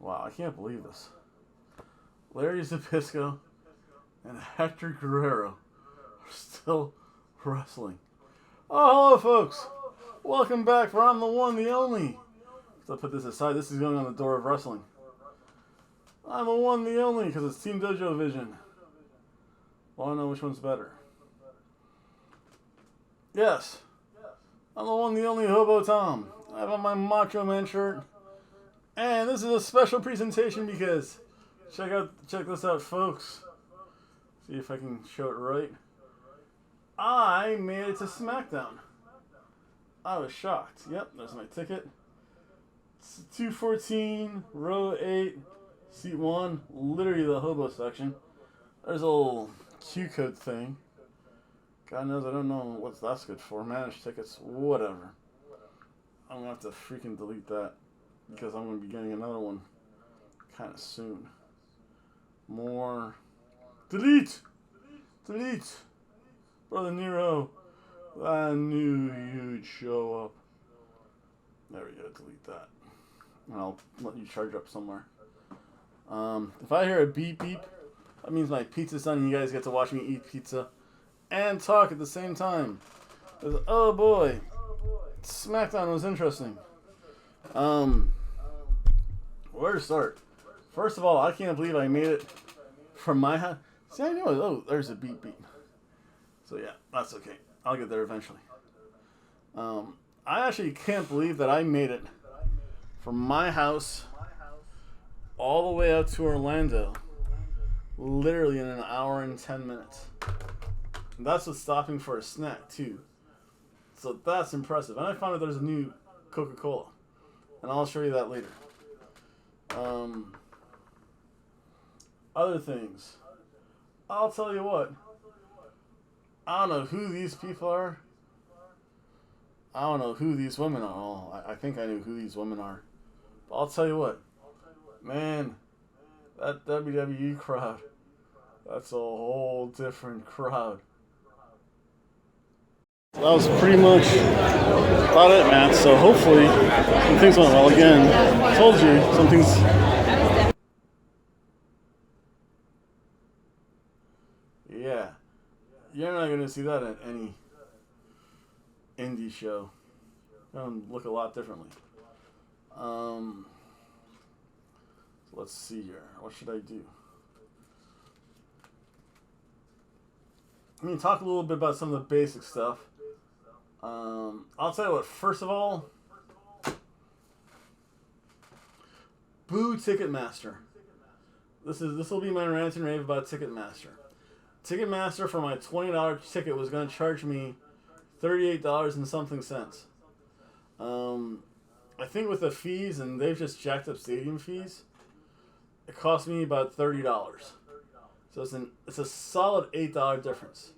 Wow, I can't believe this. Larry Zbyszko and Hector Guerrero are still wrestling. Oh, hello, folks. Welcome back for I'm the One, the Only. So I'll put this aside. This is going on the door of wrestling. I'm the One, the Only, because it's Team Dojo Vision. Well, I don't know which one's better. Yes, I'm the One, the Only Hobo Tom. I have on my Macho Man shirt. And this is a special presentation because check this out, folks. See if I can show it right. I made it to SmackDown. I was shocked. Yep, there's my ticket. It's 214, row 8, seat 1, literally the hobo section. There's a little Q code thing. God knows I don't know what that's good for. Managed tickets, whatever. I'm going to have to freaking delete that because I'm going to be getting another one kind of soon. More. Delete! Delete! Brother Nero, I knew you'd show up. There we go, delete that. And I'll let you charge up somewhere. If I hear a beep beep, that means my pizza's done and you guys get to watch me eat pizza and talk at the same time. Oh boy, SmackDown was interesting. Where to start? First of all, I can't believe I made it from my house. See, I know. Oh, there's a beep beep. So yeah, that's okay. I'll get there eventually. I actually can't believe that I made it from my house all the way out to Orlando, literally in an hour and 10 minutes. And that's with stopping for a snack too. So that's impressive. And I found out there's a new Coca-Cola, and I'll show you that later. Other things. I'll tell you what. I don't know who these people are. I don't know who these women are. Oh, I think I knew who these women are. But I'll tell you what. Man, that WWE crowd, that's a whole different crowd. That was pretty much about it, man. So hopefully some things went well. Again, I told you some things. Yeah, you're not gonna see that at any indie show. It's gonna look a lot differently. Let's see here. What should I do? I mean, talk a little bit about some of the basic stuff. I'll tell you what. First of all, boo Ticketmaster. This will be my rant and rave about Ticketmaster. Ticketmaster for my $20 ticket was going to charge me $38 and something cents. I think with the fees, and they've just jacked up stadium fees, it cost me about $30. So it's a solid $8 difference.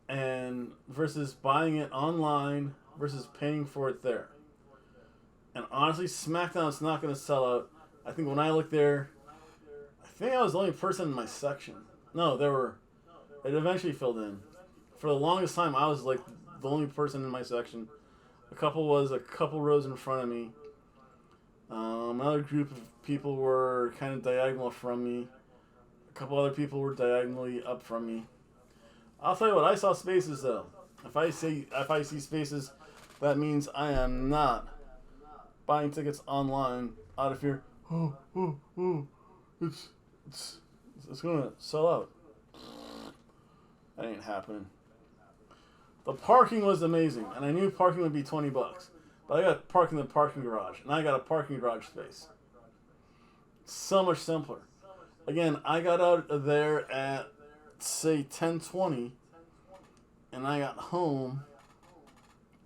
And versus buying it online versus paying for it there. And honestly, SmackDown's not going to sell out. I think when I looked there, I think I was the only person in my section. No, it eventually filled in. For the longest time, I was like the only person in my section. A couple rows in front of me. Another group of people were kind of diagonal from me. A couple other people were diagonally up from me. I'll tell you what, I saw spaces though. If I see spaces, that means I am not buying tickets online out of fear. It's gonna sell out. That ain't happening. The parking was amazing, and I knew parking would be $20, but I got parked in the parking garage, and I got a parking garage space. So much simpler. Again, I got out of there at say 10:20, and I got home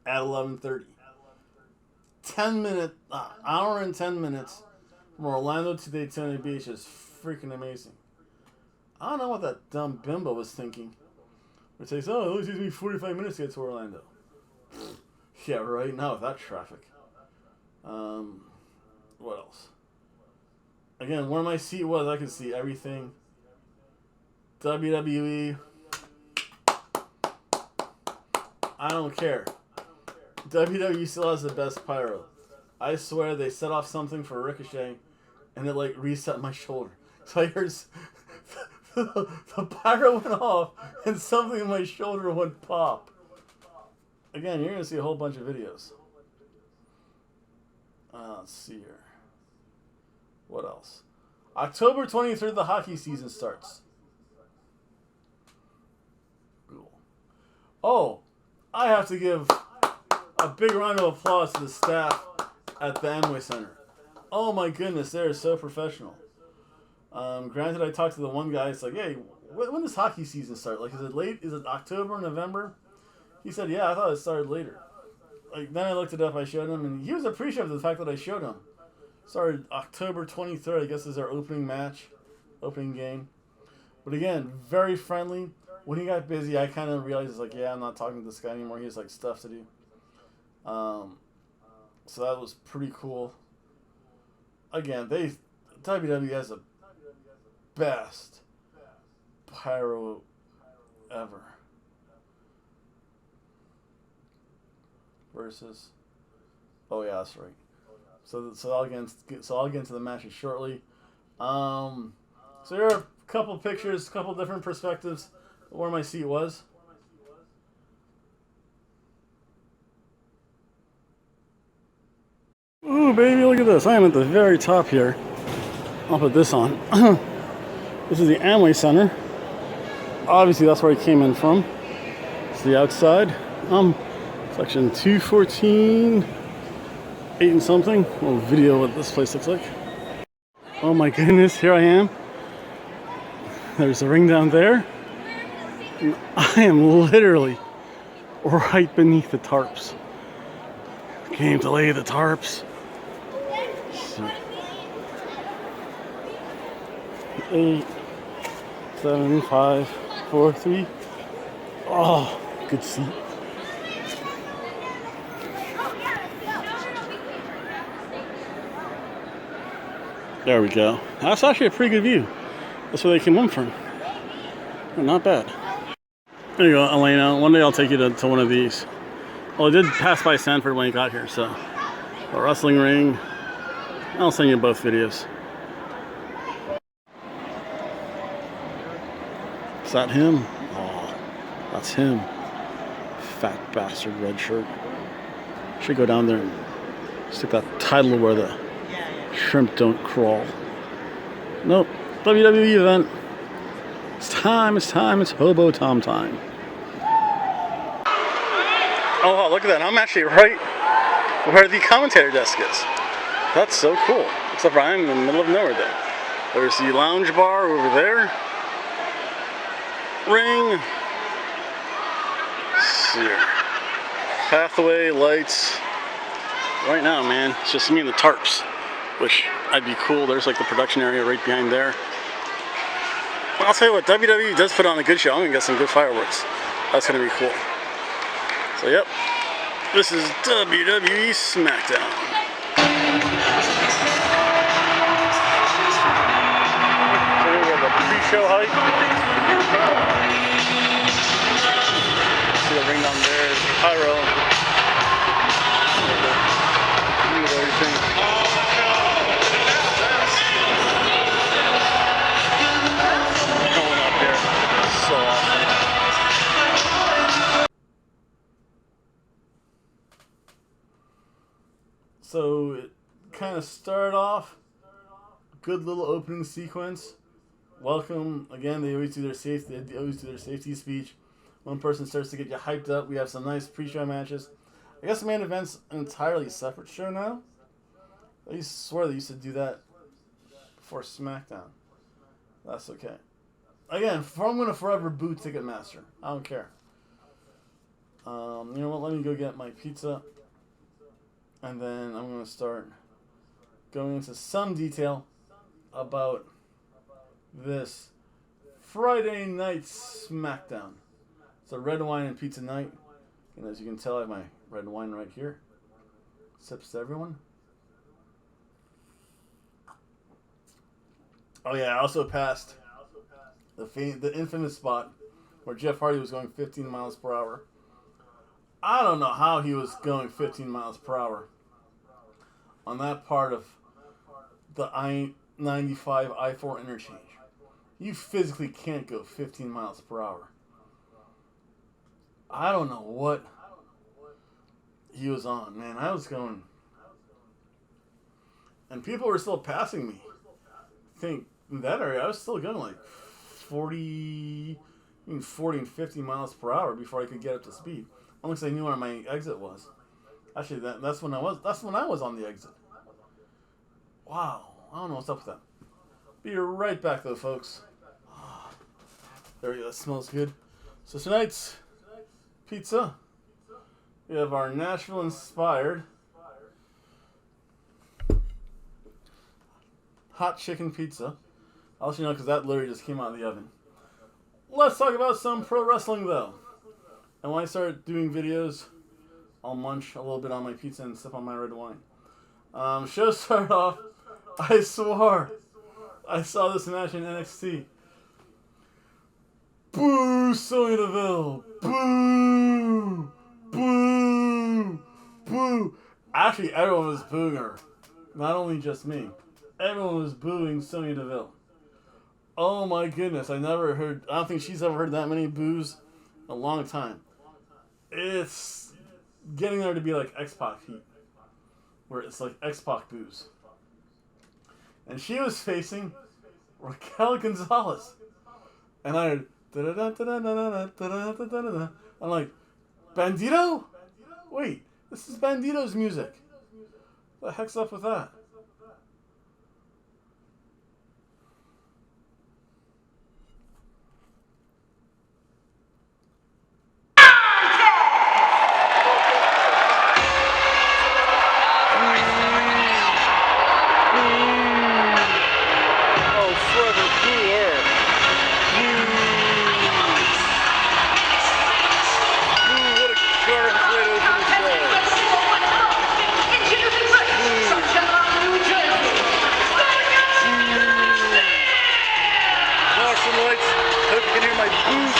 at 11:30. 10-minute, hour and 10 minutes from Orlando to Daytona Beach is freaking amazing. I don't know what that dumb bimbo was thinking. It takes, it only takes me 45 minutes to get to Orlando. Yeah, right, now with that traffic. What else? Again, where my seat was, I could see everything. WWE. I don't care. WWE still has the best pyro. I swear they set off something for Ricochet and it like reset my shoulder. So I heard the pyro went off, and something in my shoulder went pop. Again, you're gonna see a whole bunch of videos. Let's see here. What else? October 23rd, the hockey season starts. Cool. Oh, I have to give a big round of applause to the staff at the Amway Center. Oh my goodness, they're so professional. Granted, I talked to the one guy. It's like, hey, when does hockey season start? Like, is it late? Is it October, November? He said, yeah, I thought it started later. Like, then I looked it up. I showed him, and he was appreciative of the fact that I showed him. Started October 23rd. I guess is our opening match, opening game. But again, very friendly. When he got busy, I kind of realized, like, yeah, I'm not talking to this guy anymore. He has like stuff to do. So that was pretty cool. Again, WWE has the best pyro ever. Versus, oh yeah, that's right. So I'll get into the matches shortly. So here are a couple pictures, a couple different perspectives of where my seat was. Ooh, baby, look at this. I am at the very top here. I'll put this on. This is the Amway Center. Obviously, that's where I came in from. It's the outside. Section 214, 8 and something. A little video what this place looks like. Oh my goodness, here I am. There's a ring down there. And I am literally right beneath the tarps. Came to lay the tarps. So, 8, 7, 5, 4, 3. Oh, good seat. There we go. That's actually a pretty good view. That's where they came in from. Not bad. There you go, Elena. One day I'll take you to one of these. Well, I did pass by Sanford when you got here, so. A wrestling ring. I'll send you both videos. Is that him? Oh, that's him. Fat bastard, red shirt. Should go down there and stick that title where the shrimp don't crawl. Nope. WWE event. It's time. It's Hobo Tom time. Oh, wow, look at that. I'm actually right where the commentator desk is. That's so cool. Except for I'm in the middle of nowhere there. There's the lounge bar over there. Ring. Let's see here. Pathway, lights. Right now, man, it's just me and the tarps. Which I'd be cool. There's like the production area right behind there. Well, I'll tell you what, WWE does put on a good show. I'm gonna get some good fireworks. That's gonna be cool. So yep, this is WWE SmackDown. So we have a pre-show hype. See the ring down there, Pyro. So it kind of started off, good little opening sequence. Welcome again. They always do their safety speech. One person starts to get you hyped up. We have some nice pre-show matches. I guess the main event's an entirely separate show now. I used to swear they used to do that before SmackDown. That's okay. Again, I'm gonna forever boo Ticketmaster. I don't care. You know what? Let me go get my pizza. And then I'm going to start going into some detail about this Friday night SmackDown. It's a red wine and pizza night. And as you can tell, I have my red wine right here. Sips to everyone. Oh yeah, I also passed the infamous spot where Jeff Hardy was going 15 miles per hour. I don't know how he was going 15 miles per hour on that part of the 95 I-4 interchange. You physically can't go 15 miles per hour. I don't know what he was on, man. I was going, and people were still passing me. I think in that area, I was still going like 40 and 50 miles per hour before I could get up to speed. Unless I knew where my exit was. Actually, that's when I was on the exit. Wow, I don't know what's up with that. Be right back though, folks. There we go. That smells good. So tonight's pizza, we have our Nashville-inspired hot chicken pizza. I'll let you know because that literally just came out of the oven. Let's talk about some pro wrestling though. And when I start doing videos, I'll munch a little bit on my pizza and sip on my red wine. Show started off. I swore I saw this match in NXT. Boo, Sonya Deville. Boo, boo, boo. Actually, everyone was booing her. Not only just me. Everyone was booing Sonya Deville. Oh my goodness, I don't think she's ever heard that many boos in a long time. It's getting there to be like X-Pac heat. Where it's like X-Pac boos. And she was facing Raquel Gonzalez. And I heard, I'm like, Bandito? Wait, this is Bandito's music. What the heck's up with that?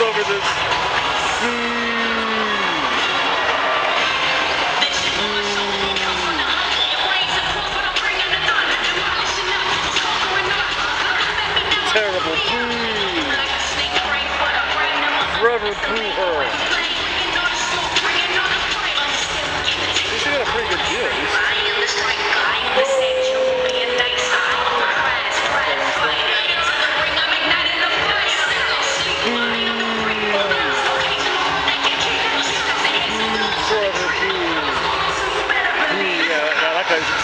Over this. Terrible. Forever boo her. She got a pretty good deal.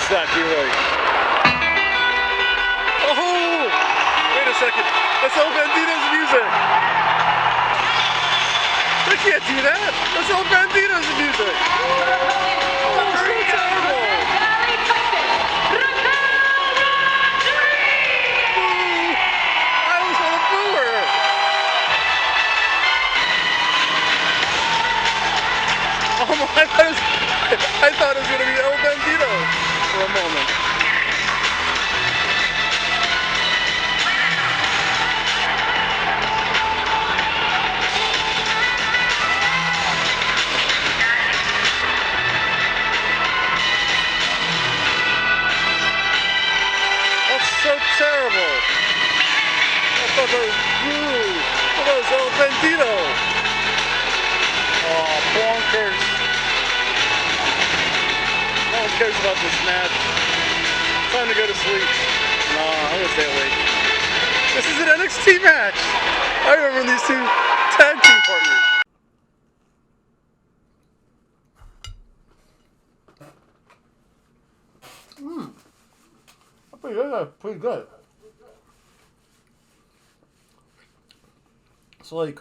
Exactly right. Oh! Wait a second. That's El Bandito's music. They can't do that. That's El Bandito's music. Oh, so terrible. Boo! I was going to boo her. Oh my! I thought it was going to be El Bandito for a moment. That's so terrible. I thought that was blue. I thought that was El Bandito. Oh, bonkers. No one cares about this match. Time to go to sleep. Nah, I'm gonna stay awake. This is an NXT match. I remember these two tag team partners. Pretty good. It's like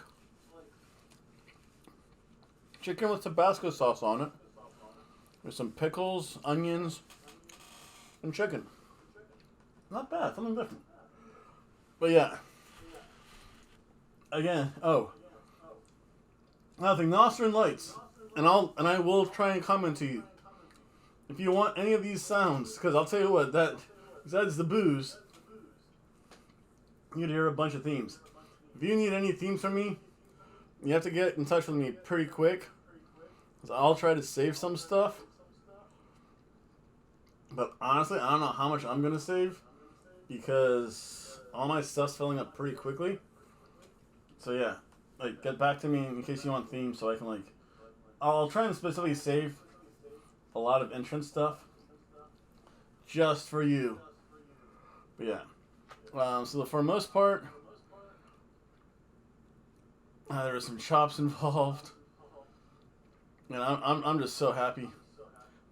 chicken with Tabasco sauce on it. With some pickles, onions, and chicken. Not bad, something different. But yeah. Again, nothing. Northern Lights. And I will try and comment to you. If you want any of these sounds, because I'll tell you what, that besides the booze, you'd hear a bunch of themes. If you need any themes from me, you have to get in touch with me pretty quick. Because I'll try to save some stuff. But honestly, I don't know how much I'm going to save. because all my stuff's filling up pretty quickly. So yeah, like get back to me in case you want themes, so I can like. I'll try and specifically save a lot of entrance stuff just for you. But yeah, so for the most part, there were some chops involved, and I'm just so happy.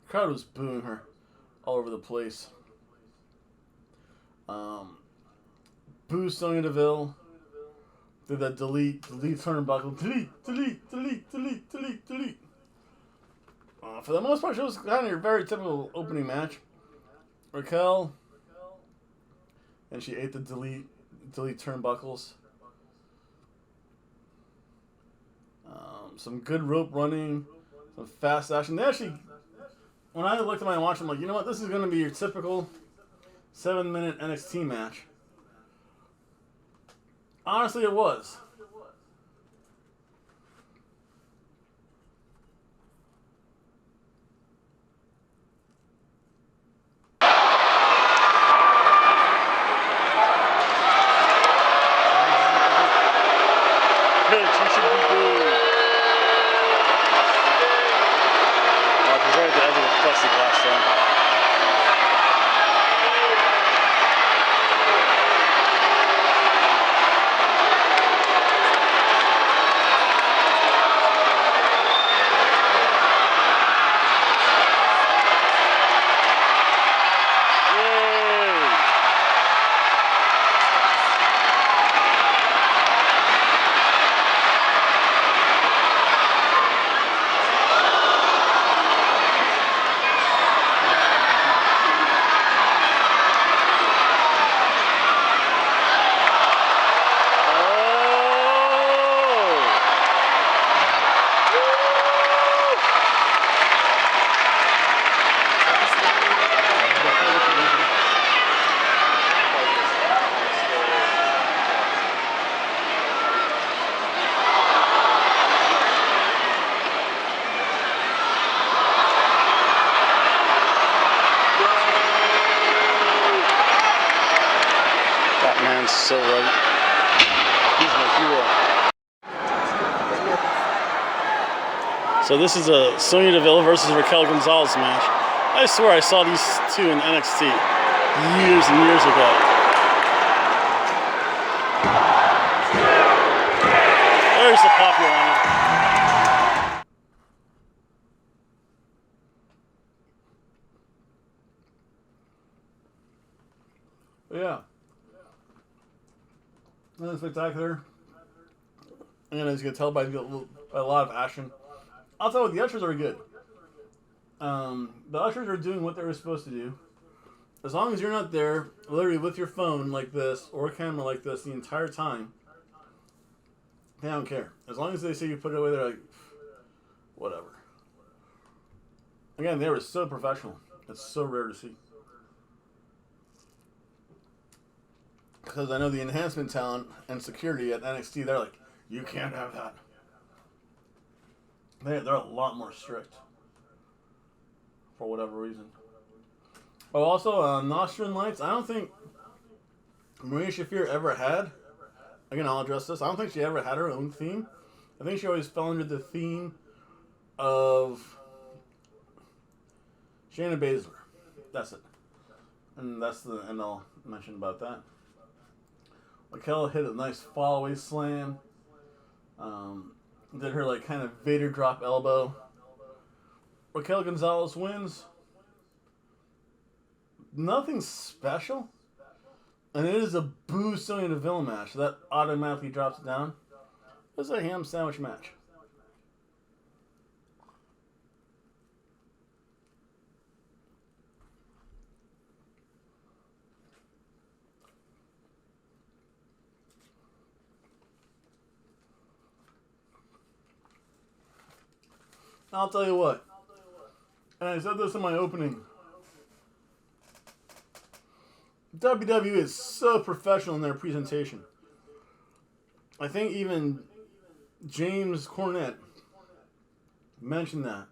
The crowd was booing her all over the place. Boo Sonya Deville. Did that delete turnbuckle. Delete. For the most part, it was kind of a very typical opening match. Raquel, and she ate the delete turnbuckles. Some good rope running, some fast action. They actually, when I looked at my watch, I'm like, you know what? This is going to be your typical 7-minute NXT match. Honestly, it was. So right. He's my hero. So this is a Sonya Deville versus Raquel Gonzalez match. I swear I saw these two in NXT years and years ago. There's the popular one. Yeah. Nothing spectacular. And as you can tell by a lot of action. I'll tell you, the ushers are good. The ushers are doing what they were supposed to do. As long as you're not there, literally with your phone like this, or a camera like this the entire time, they don't care. As long as they say you put it away, they're like, whatever. Again, they were so professional. It's so rare to see. Because I know the enhancement talent and security at NXT, they're like, you can't have that. They're a lot more strict. For whatever reason. Oh, also, Nostrand Lights, I don't think Maria Shafir ever had, again, I'll address this, I don't think she ever had her own theme. I think she always fell under the theme of Shayna Baszler. That's it. And that's the end I'll mention about that. Raquel hit a nice fall-away slam. Did her like kind of Vader drop elbow. Raquel Gonzalez wins. Nothing special. And it is a Boo Sonya Deville match. So that automatically drops it down. It's a ham sandwich match. I'll tell you what, and I said this in my opening, WWE is so professional in their presentation. I think even James Cornette mentioned that.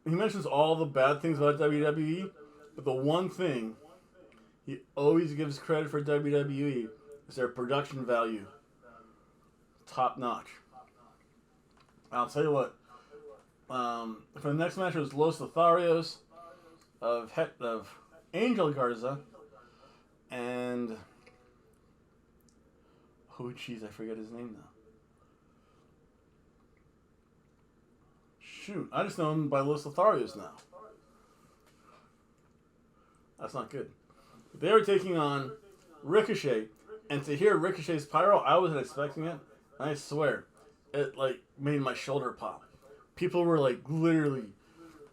He mentions all the bad things about WWE, but the one thing he always gives credit for WWE. It's their production value. Top notch. I'll tell you what. For the next match, it was Los Lotharios of Angel Garza and oh jeez, I forget his name now. Shoot, I just know him by Los Lotharios now. That's not good. They were taking on Ricochet, and to hear Ricochet's Pyro, I wasn't expecting it. I swear, it like made my shoulder pop. People were like literally,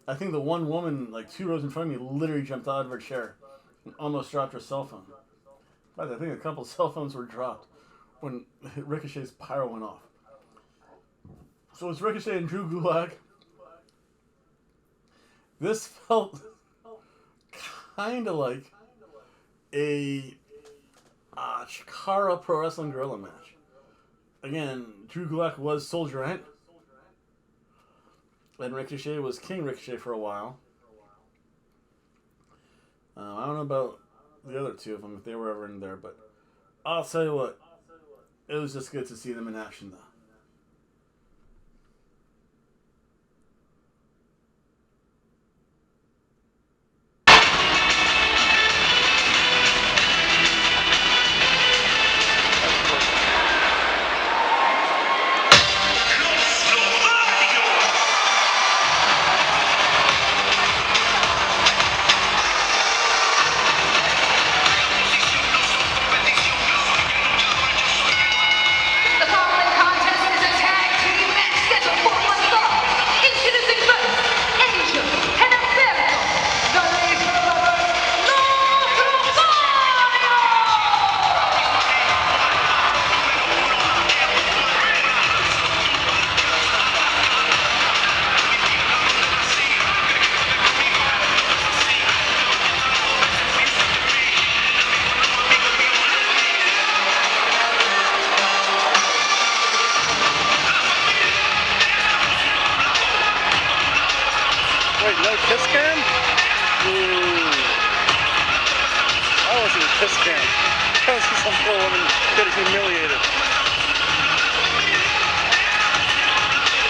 I think the one woman like 2 rows in front of me literally jumped out of her chair and almost dropped her cell phone. But I think a couple cell phones were dropped when Ricochet's Pyro went off. So it's Ricochet and Drew Gulak. This felt kind of like a Chikara Pro Wrestling Guerrilla match. Again, Drew Gulak was Soldier Ant. And Ricochet was King Ricochet for a while. I don't know about the other two of them, if they were ever in there, but I'll tell you what, it was just good to see them in action, though. Wait, no kiss cam? Ooh. I want to see the kiss cam. I want to see some poor woman get humiliated.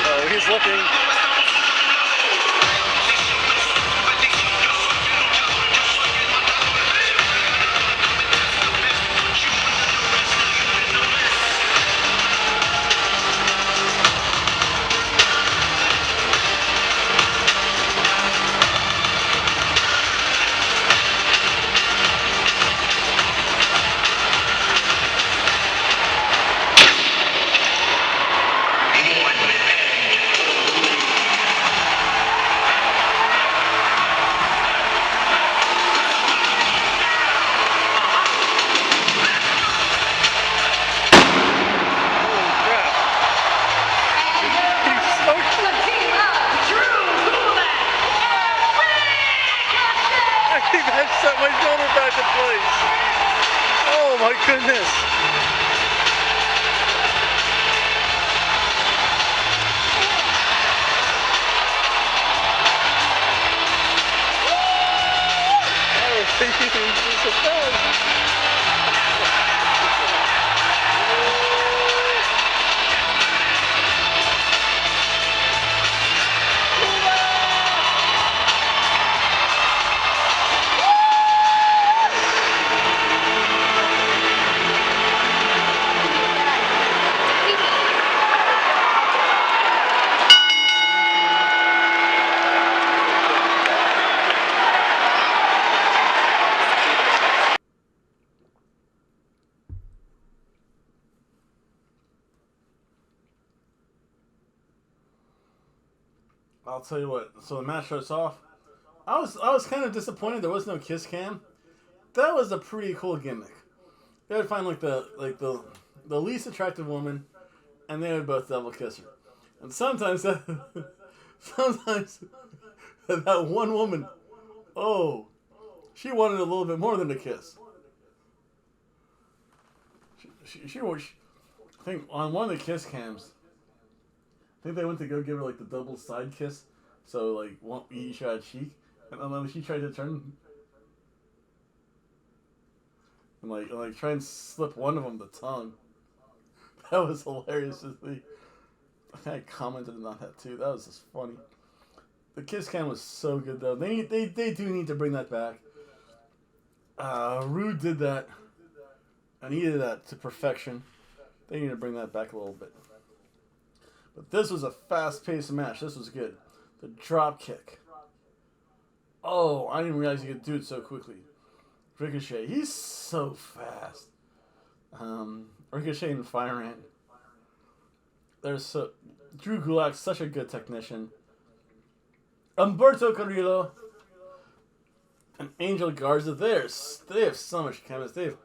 Oh, he's looking. Set my shoulder back in place. Oh my goodness. I was thinking it was a surprise. I'll tell you what. So the match starts off. I was kind of disappointed there was no kiss cam. That was a pretty cool gimmick. They would find like the least attractive woman, and they would both double kiss her. And sometimes that one woman, oh, she wanted a little bit more than a kiss. She I think on one of the kiss cams, I think they went to go give her like the double side kiss, so like one each cheek, and then she tried to turn. and like try and slip one of them the tongue. That was hilarious. I kind of commented on that too. That was just funny. The kiss cam was so good though. They do need to bring that back. Rude did that, and he did that to perfection. They need to bring that back a little bit. But this was a fast-paced match. This was good. The drop kick. Oh, I didn't realize he could do it so quickly. Ricochet, he's so fast. Ricochet and Fire Ant. Drew Gulak's such a good technician. Humberto Carrillo and Angel Garza, they have so much chemistry. They have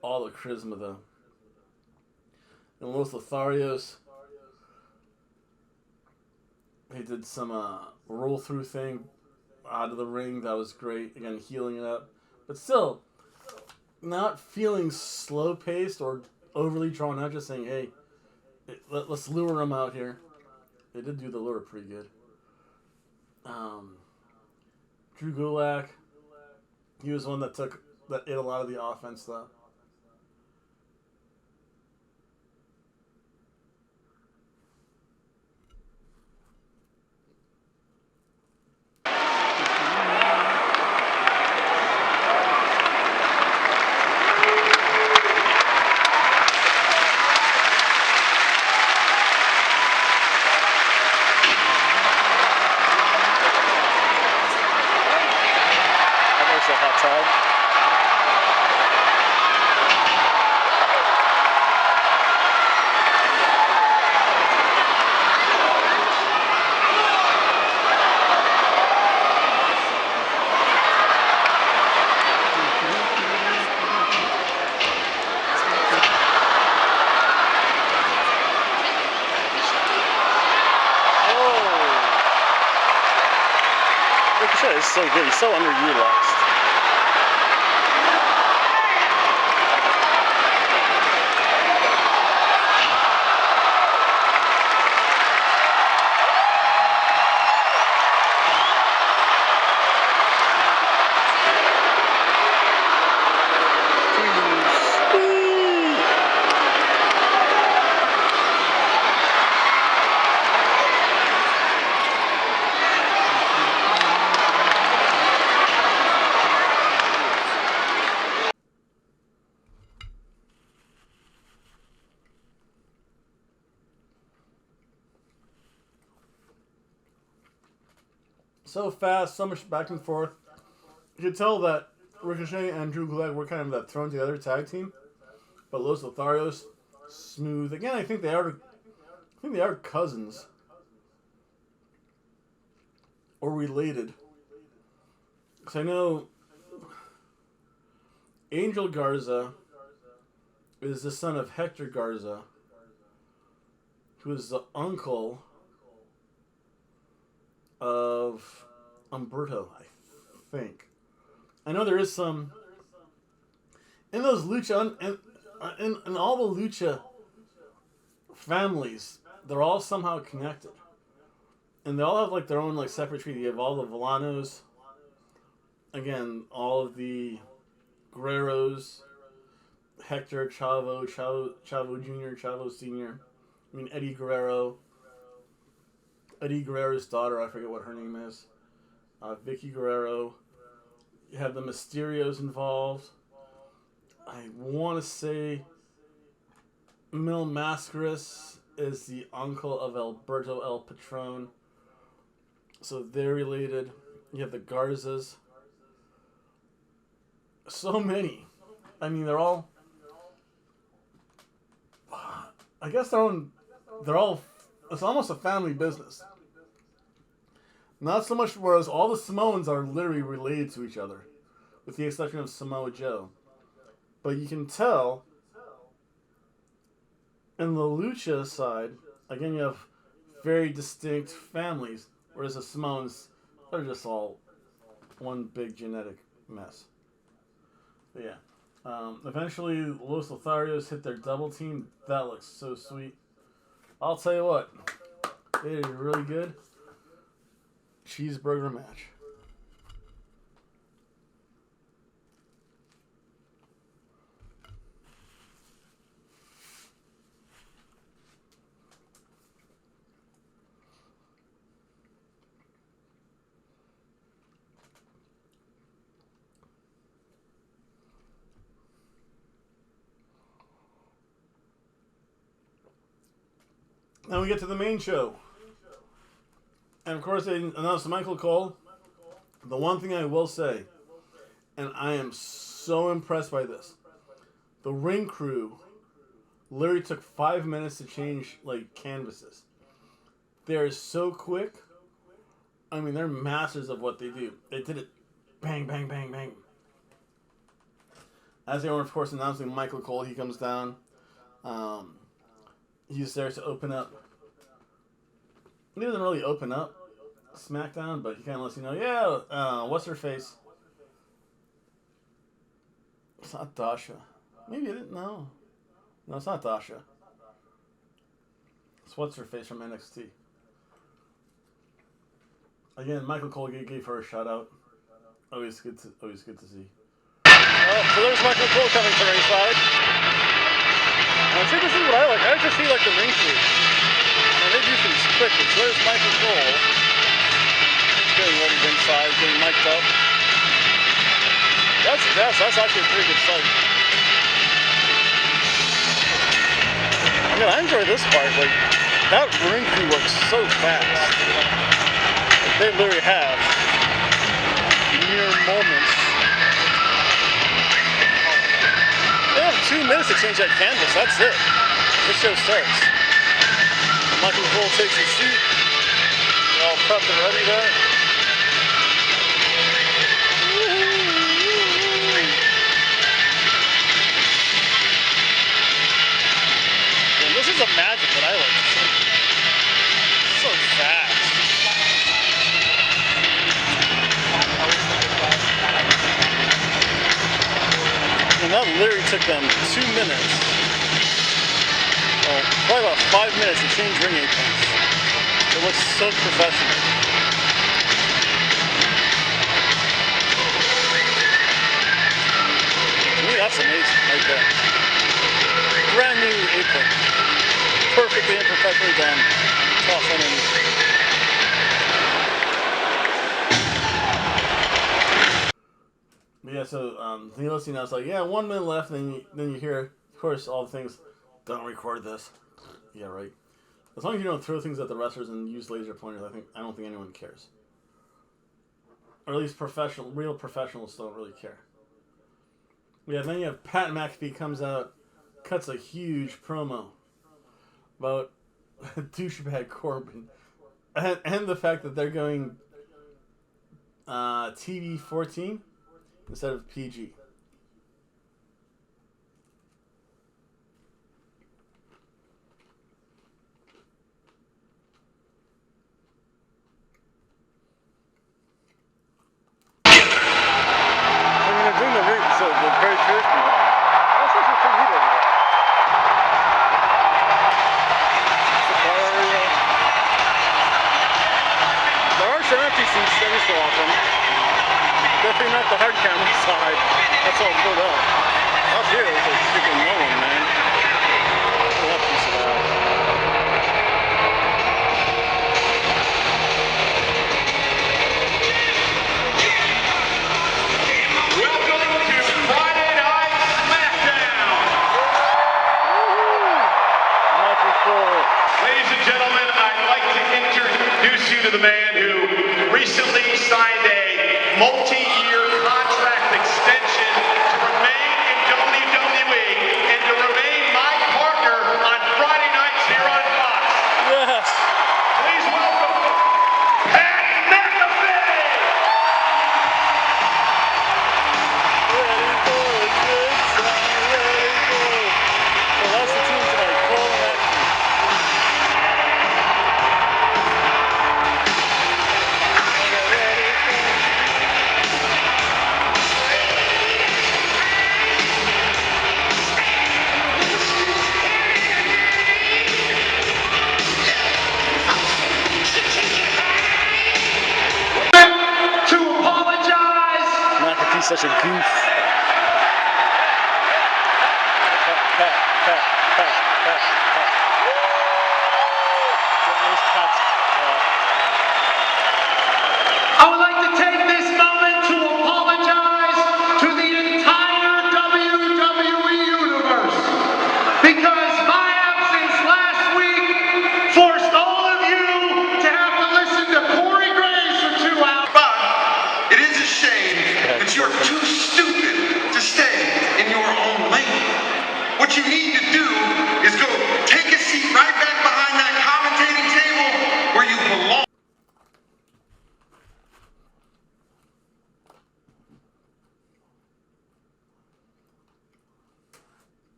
all the charisma, though. And Los Lotharios, they did some roll-through thing out of the ring. That was great. Again, healing it up. But still, not feeling slow-paced or overly drawn out. Just saying, hey, let's lure them out here. They did do the lure pretty good. Drew Gulak, he was one that ate a lot of the offense, though. Ricochet is so good. He's so underutilized. So fast, so much back and forth. You could tell that Ricochet and Drew Gulak were kind of that thrown together tag team. But Los Lotharios, smooth. Again, I think they are cousins. Or related. Because I know Angel Garza is the son of Hector Garza, who is the uncle of Humberto, I think. I know there is some in those lucha in all the lucha families. They're all somehow connected, and they all have like their own like separate treaty. You have all the Villanos, again, all of the Guerreros, Hector, Chavo Jr., Chavo Sr. I mean Eddie Guerrero's daughter, I forget what her name is. Vicky Guerrero. You have the Mysterios involved. I want to say Mil Mascaras is the uncle of Alberto El Patron. So they're related. You have the Garzas. So many. I mean, they're all... I guess they're all... It's almost a family business. Not so much, whereas all the Samoans are literally related to each other, with the exception of Samoa Joe. But you can tell, in the Lucha side, again, you have very distinct families, whereas the Samoans, they're just all one big genetic mess. But yeah. Eventually, Los Lotharios hit their double team. That looks so sweet. I'll tell you what, they did really good. Cheeseburger match. Then we get to the main show. And of course they announced Michael Cole. The one thing I will say, and I am so impressed by this, the ring crew literally took 5 minutes to change like canvases. They're so quick. I mean, they're masters of what they do. They did it bang, bang, bang, bang. As they were, of course, announcing Michael Cole, he comes down. He's there to open up. He doesn't really open up SmackDown, but he kind of lets you know, yeah, what's her face? It's not Dasha. Maybe I didn't know. No, it's not Dasha. It's what's her face from NXT. Again, Michael Cole gave her a shout out. Always good to see. So there's Michael Cole coming to ringside. See, this is what I like. I like to see like the ring crew. And they do things quickly. So there's Michael Cole. He's getting ready ringside, getting mic'd up. That's actually a pretty good fight. I mean, I enjoy this part. Like, that ring crew works so fast. Like, they literally have mere moments. They have 2 minutes to change that canvas. That's it. This show starts. Michael Cole takes his seat. They're all prepped and ready there. And this is a magic that I like. So fast. And that literally took them 2 minutes. Well, probably about 5 minutes to change ring aprons. It looks so professional. To me, that's amazing right there. Brand new apron. Perfectly and perfectly done. Tough underneath. Yeah, so needless to know, it's like, yeah, 1 minute left, and then you hear, of course, all the things, don't record this. Yeah, right. As long as you don't throw things at the wrestlers and use laser pointers, I don't think anyone cares. Or at least real professionals don't really care. Yeah, then you have Pat McAfee comes out, cuts a huge promo about douchebag Corbin, and the fact that they're going TV 14 instead of PG. Definitely not the hard camera side. That's all pulled up. Out here, it's like freaking no one, man. Look at that piece of that. Welcome to Friday Night SmackDown. Michael Cole. Ladies and gentlemen, I'd like to introduce you to the man who recently signed a multi-year contract extension to remain in WWE and to remain my partner on Friday nights here on Fox. Yes. Please welcome Pat McAfee. Ready for a good time, ready for. So that's the team tonight, Cole and McAfee. To apologize. McAfee's such a goof. Pat. Where's Pat's? I would like to take this moment to apologize to the entire WWE universe because my absence last week what you need to do is go take a seat right back behind that commentating table where you belong.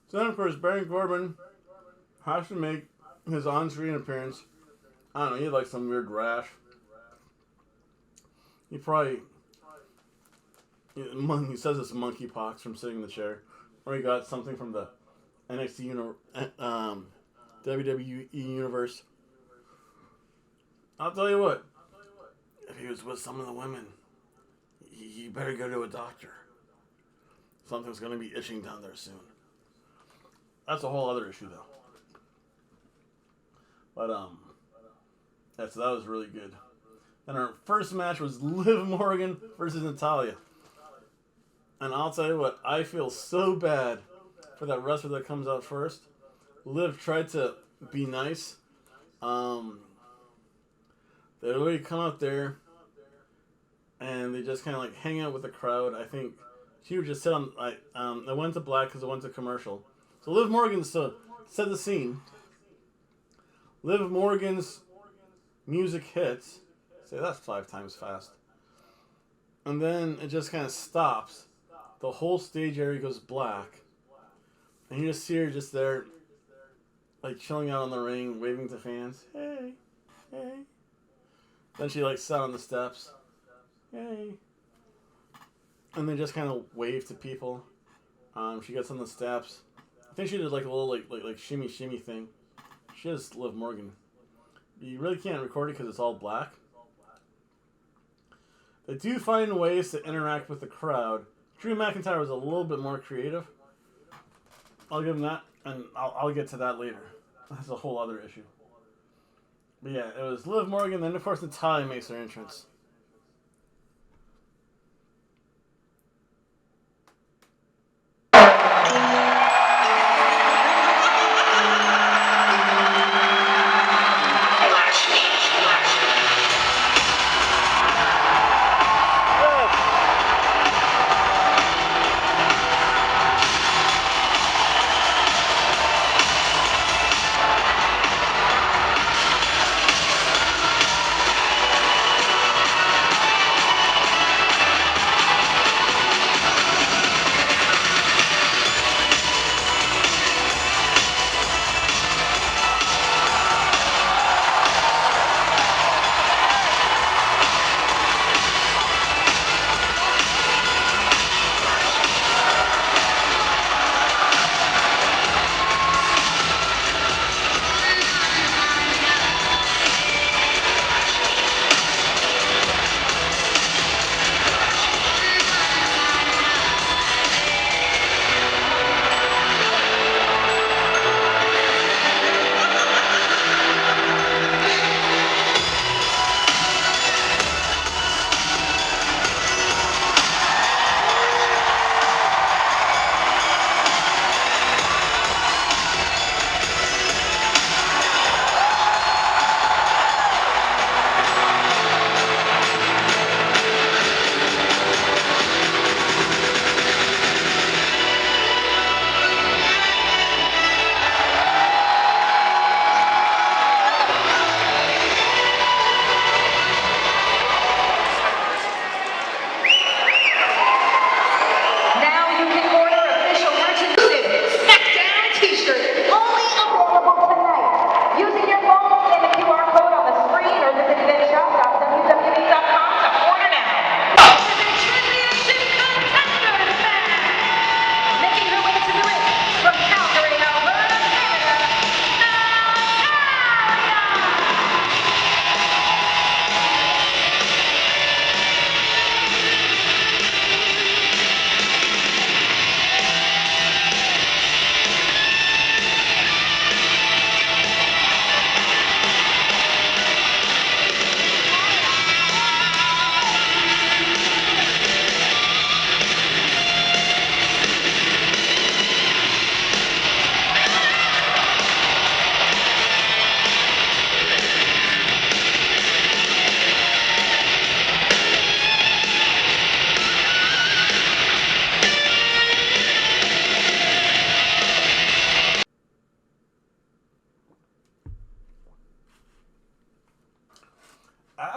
So then, of course, Baron Corbin has to make his on-screen appearance. I don't know, he had like some weird rash. He probably... He says it's monkeypox from sitting in the chair. Or he got something from the NXT WWE universe. I'll tell you what. If he was with some of the women, you better go to a doctor. Something's going to be itching down there soon. That's a whole other issue, though. But, yeah, so that was really good. And our first match was Liv Morgan versus Natalya. And I'll tell you what, I feel so bad for that wrestler that comes out first. Liv tried to be nice. They already come out there, and they just kind of like hang out with the crowd. I think she would just sit on. They went to black because it went to commercial. So Liv Morgan set the scene. Liv Morgan's music hits. Say that's 5 times fast. And then it just kind of stops. The whole stage area goes black. And you just see her just there, like chilling out on the ring, waving to fans. Hey, hey. Then she like sat on the steps. Hey. And then just kind of waved to people. She gets on the steps. I think she did like a little like shimmy thing. She is Liv Morgan. You really can't record it because it's all black. They do find ways to interact with the crowd. Drew McIntyre was a little bit more creative. I'll give him that, and I'll get to that later. That's a whole other issue. But yeah, it was Liv Morgan, then of course Natalya makes her entrance.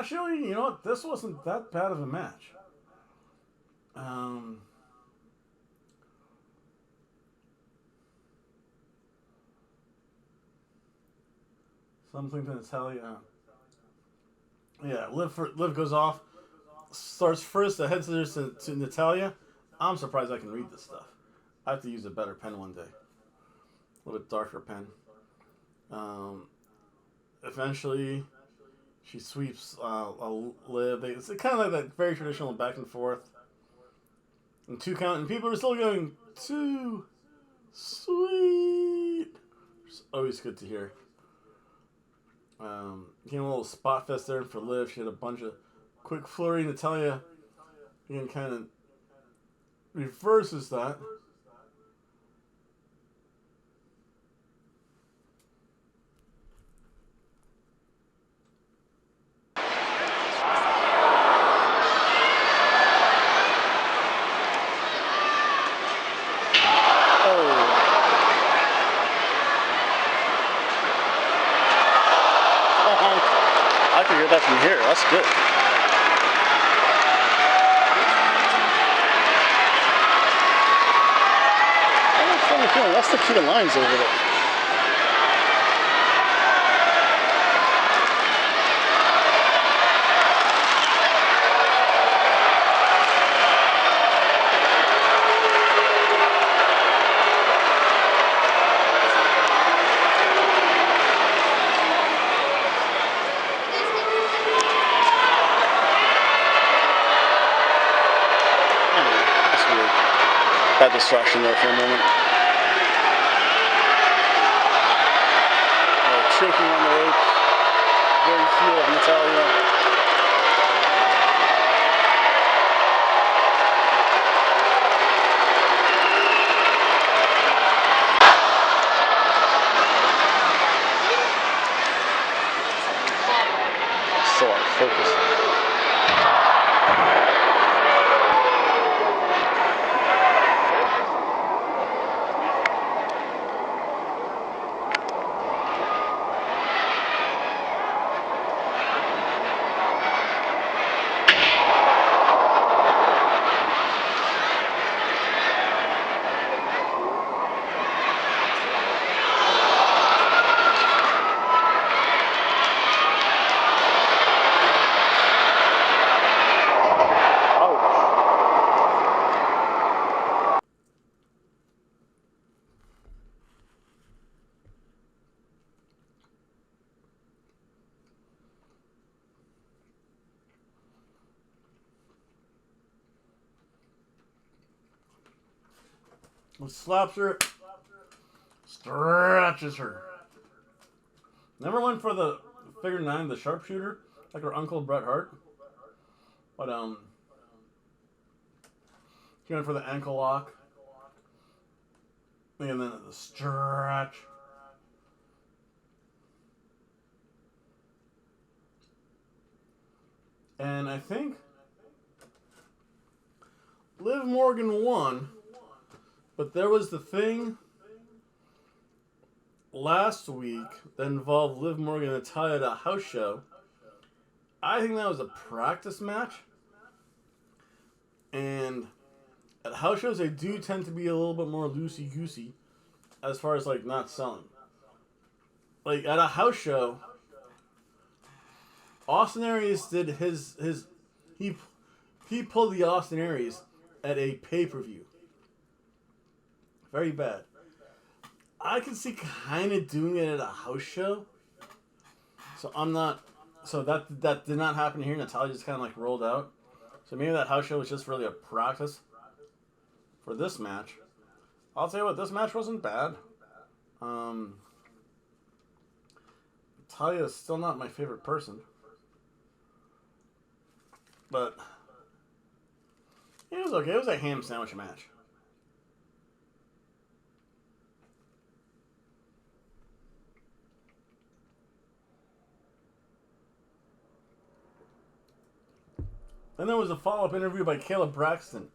Actually, you know what? This wasn't that bad of a match. Something to Natalia. Yeah, Liv goes off, starts first, heads to Natalia. I'm surprised I can read this stuff. I have to use a better pen one day. A little bit darker pen. Eventually, she sweeps Liv. It's kind of like that very traditional back and forth. And 2 count, and people are still going, too sweet. It's always good to hear. Getting a little spot fest there for Liv. She had a bunch of quick flurry. Natalia, again, kind of reverses that. I can hear that from here. That's good. I have a funny feeling. That's the key to lines over there. Bad distraction there for a moment. Choking on the ropes. Very heel of Natalia. So out of focus. Slaps her, stretches her. Never went for the figure 9, the sharpshooter, like her uncle Bret Hart. But she went for the ankle lock, and then the stretch. And I think Liv Morgan won. But there was the thing last week that involved Liv Morgan and Natalia at a house show. I think that was a practice match. And at house shows, they do tend to be a little bit more loosey-goosey as far as, like, not selling. Like, at a house show, Austin Aries did he pulled the Austin Aries at a pay-per-view. Very bad. I can see kind of doing it at a house show. So I'm not. So that did not happen here. Natalia just kind of like rolled out. So maybe that house show was just really a practice for this match. I'll tell you what, this match wasn't bad. Natalia is still not my favorite person. But it was okay. It was a ham sandwich match. Then there was a follow-up interview by Caleb Braxton.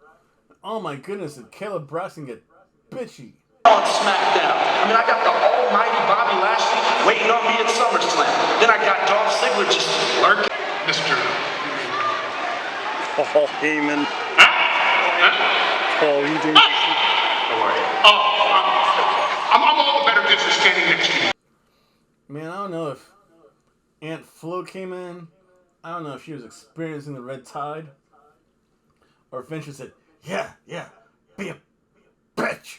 Oh my goodness, did Caleb Braxton get bitchy? On SmackDown. I mean, I got the almighty Bobby Lashley waiting on me at SummerSlam. Then I got Dolph Ziggler just lurking. Mr. Paul Heyman. Paul, you doing? I'm all the better just standing next to you. Man, I don't know if Aunt Flo came in. I don't know if she was experiencing the red tide. Or if Vince said, yeah, be a bitch.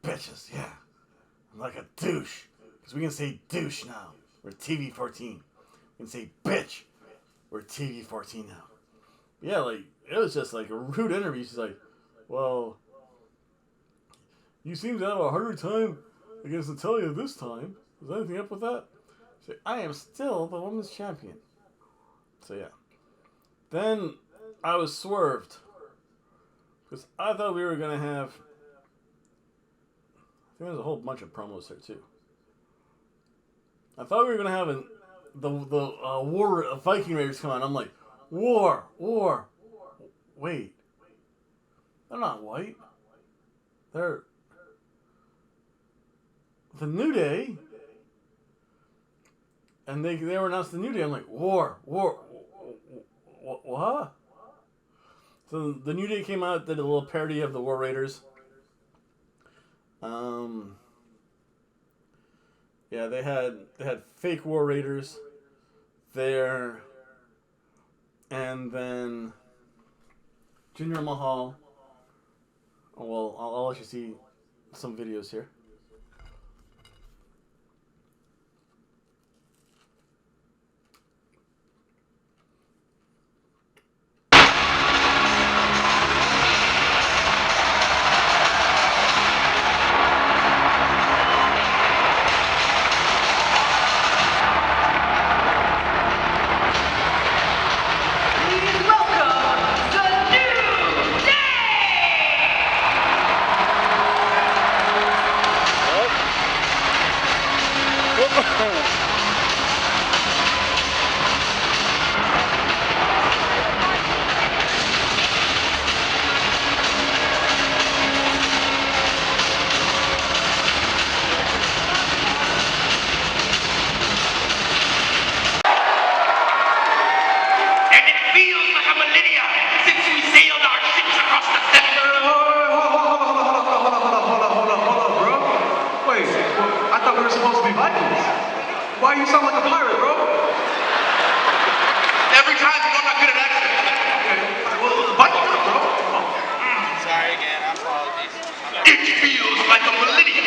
Bitches, yeah. I'm like a douche. Because we can say douche now. We're TV-14. We can say bitch. We're TV-14 now. Yeah, like, it was just like a rude interview. She's like, well, you seem to have a harder time against Natalia this time. Is there anything up with that? She's like, I am still the women's champion. So yeah. Then I was swerved. Because I thought we were going to have... I think there's a whole bunch of promos there too. I thought we were going to have the Viking Raiders come on. I'm like, war. Wait. They're not white. They're the New Day. And they were announced the New Day. I'm like, war. What? So the New Day came out, did a little parody of the War Raiders. Yeah, they had fake War Raiders there, and then Jinder Mahal. Oh, well, I'll let you see some videos here. Why you sound like a pirate, bro? Every time you know I'm not good at accents. Okay. Well, Vikings, bro. Sorry again, apologies. It feels like a millennium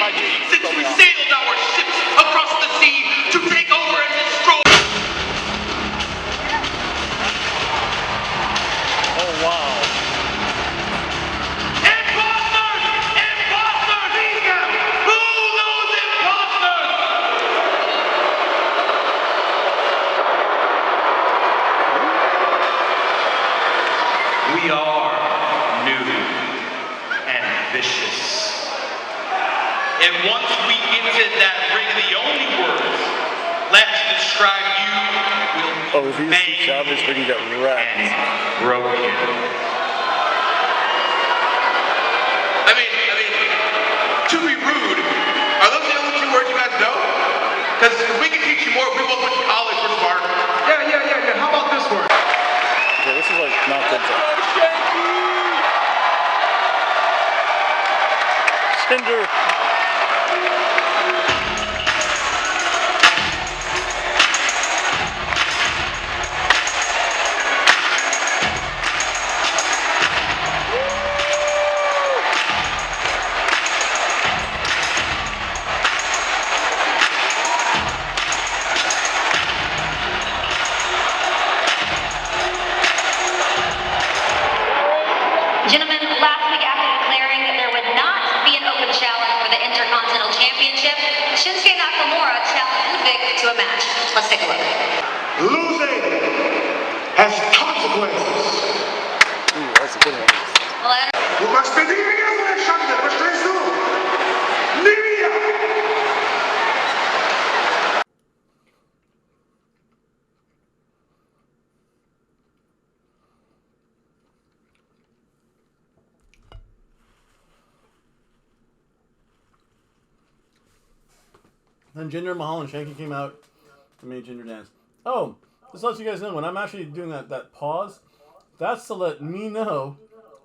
since we sailed our ships across the sea to take over and destroy. Oh, wow. We are new and vicious. And once we get to that ring, the only words left to describe you will be VC Chavez freaking got wrecked. and broken. I mean, to be rude, are those the only two words you guys know? Because we can teach you more if we both went to college for smart. Yeah. How about this word? Okay, this is like not good stuff. Jinder. Gentlemen, last week after declaring that there would not be an open challenge for the Intercontinental Championship, Shinsuke Nakamura challenged Ludwig to a match. Let's take a look. Losing has consequences. Ooh, that's a good one. Tú vas a pedir eso de Shandy, pues tú eso. Livia. Then Jinder Mahal and Shanky came out and made Jinder dance. Oh, Just to let you guys know, when I'm actually doing that pause, that's to let me know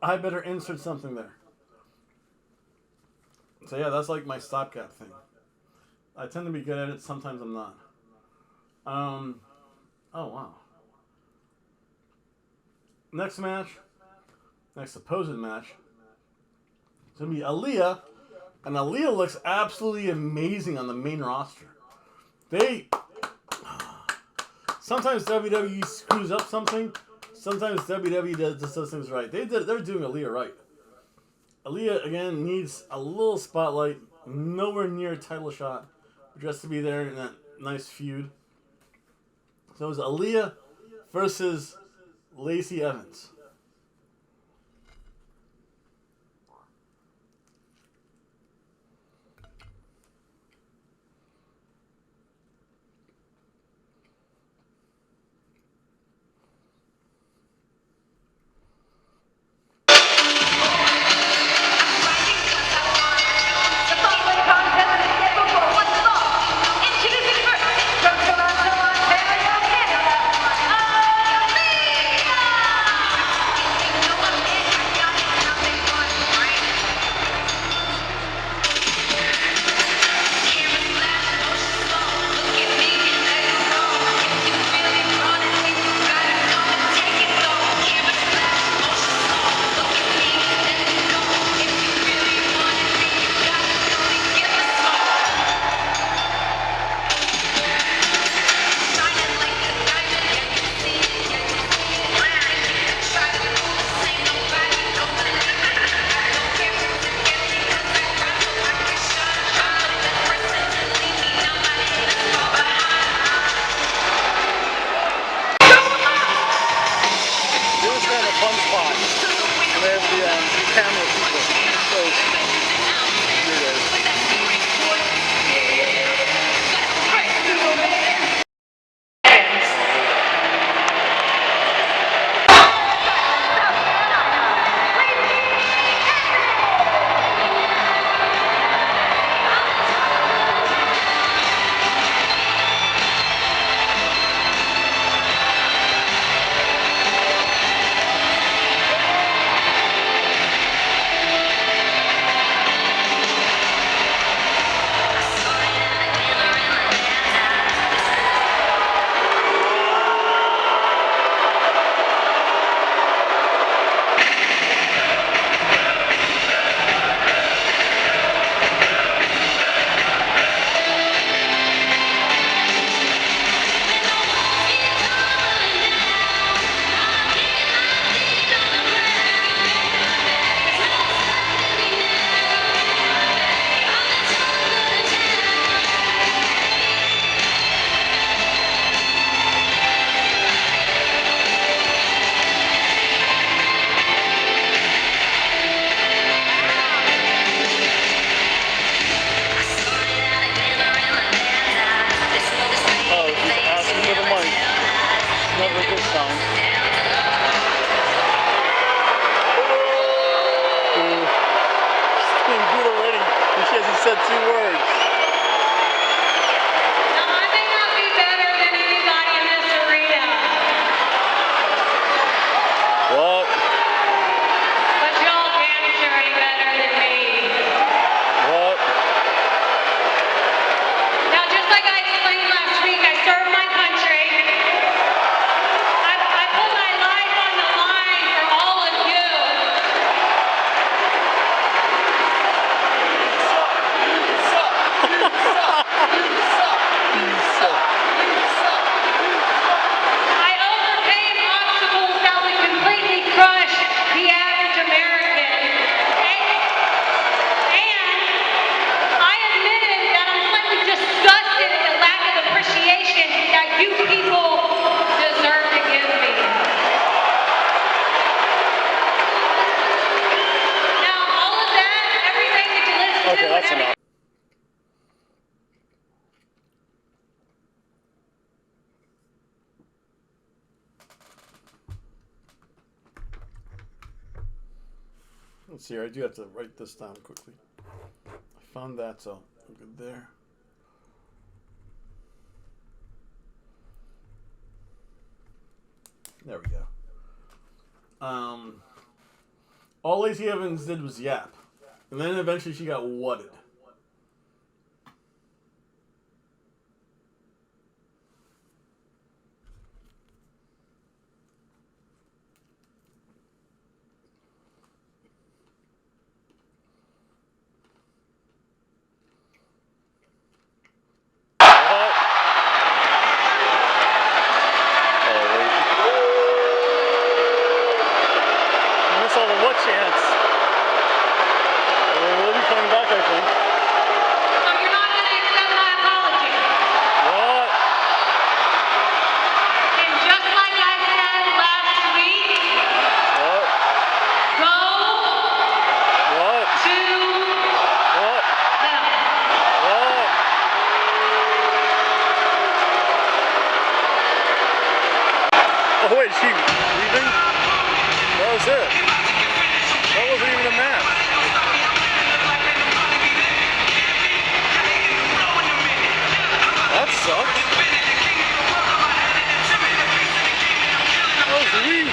I better insert something there. So yeah, that's like my stopgap thing. I tend to be good at it. Sometimes I'm not. Oh wow. Next match. Next supposed match. It's gonna be Aaliyah, and Aaliyah looks absolutely amazing on the main roster. Sometimes WWE screws up something. Sometimes WWE just does things right. They're doing Aaliyah right. Aaliyah again needs a little spotlight. Nowhere near a title shot, just to be there in that nice feud. So it was Aaliyah versus Lacey Evans. Said 2 words. Now, I may not be better than anybody in this arena. What? But y'all damn sure ain't better than me. What? Now, just like I explained last week, I serve my country. I put my life on the line for all of you. I overcame obstacles that would completely crush the average American. And I admitted that I'm slightly disgusted at the lack of appreciation that you people deserve to give me. Now, all of that, everything that you listen to, Okay, that's enough. Let's see here. I do have to write this down quickly. I found that, so I'm good there. There we go. All Lacey Evans did was yap. And then eventually she got wutted. Oh wait, she leaving? That was it. That wasn't even a match. That sucks. That was weak.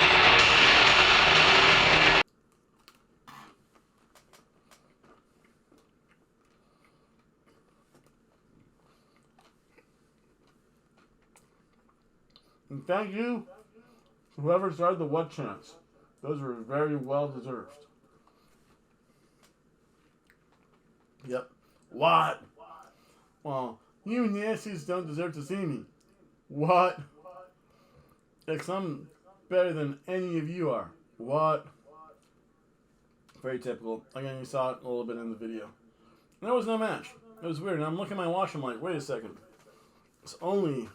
And thank you, whoever started the what chants. Those were very well deserved. Yep. What? Well, you Nazis don't deserve to see me. What? Because I'm better than any of you are. What? Very typical. Again, you saw it a little bit in the video. And there was no match. It was weird. And I'm looking at my watch. I'm like, wait a second. It's only...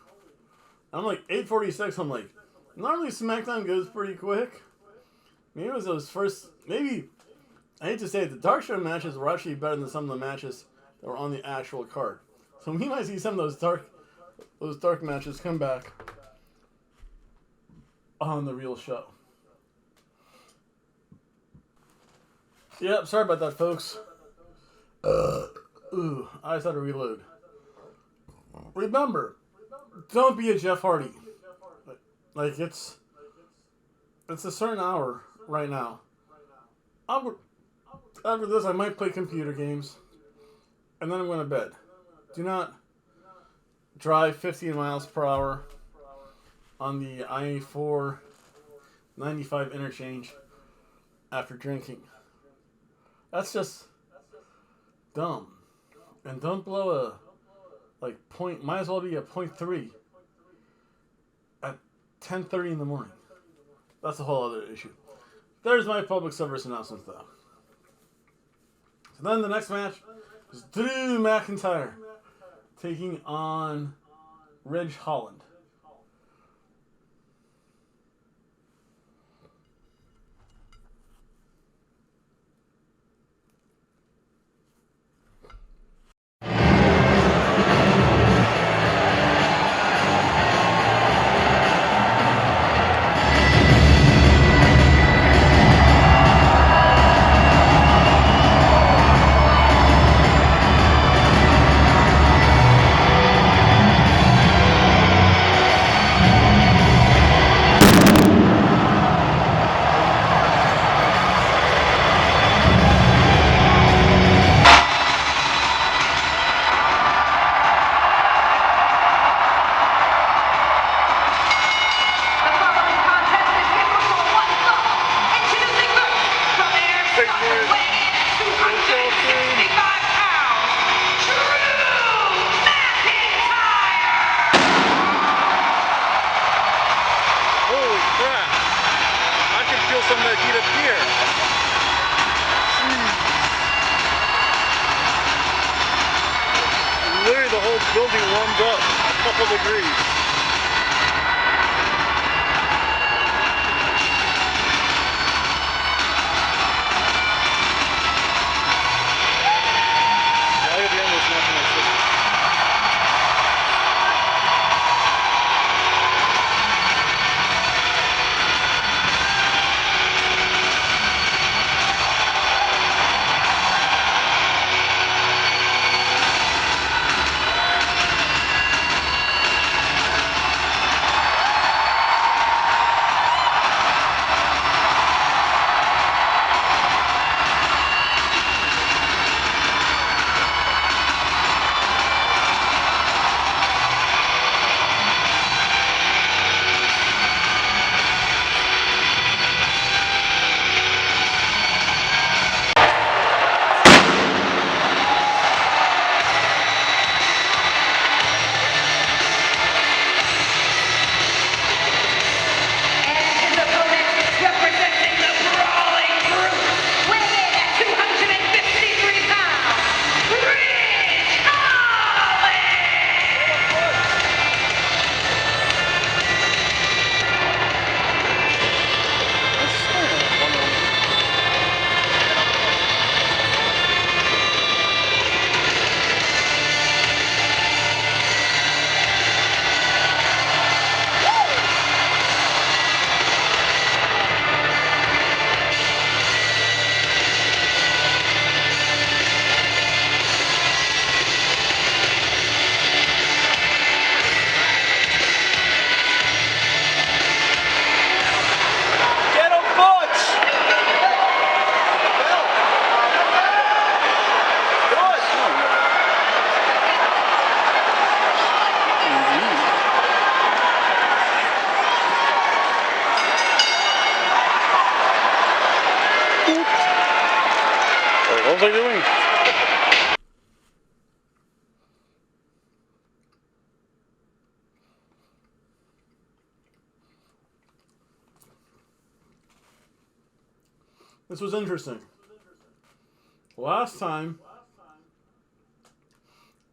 I'm like 8:46. I'm like, normally SmackDown goes pretty quick. Maybe it was those first... Maybe... I hate to say it, the Dark Show matches were actually better than some of the matches that were on the actual card. So we might see some of those dark matches come back on the real show. Yep, sorry about that, folks. Ooh, I just had to reload. Remember, don't be a Jeff Hardy. Like, it's a certain hour right now. After this, I might play computer games, and then I'm going to bed. Do not drive 15 miles per hour on the I-4 95 interchange after drinking. That's just dumb. And don't blow might as well be a 0.3 at 10:30 in the morning. That's a whole other issue. There's my public service announcement, though. So then the next match is Drew McIntyre taking on Ridge Holland. Building warmed up a couple degrees. This was interesting. Last time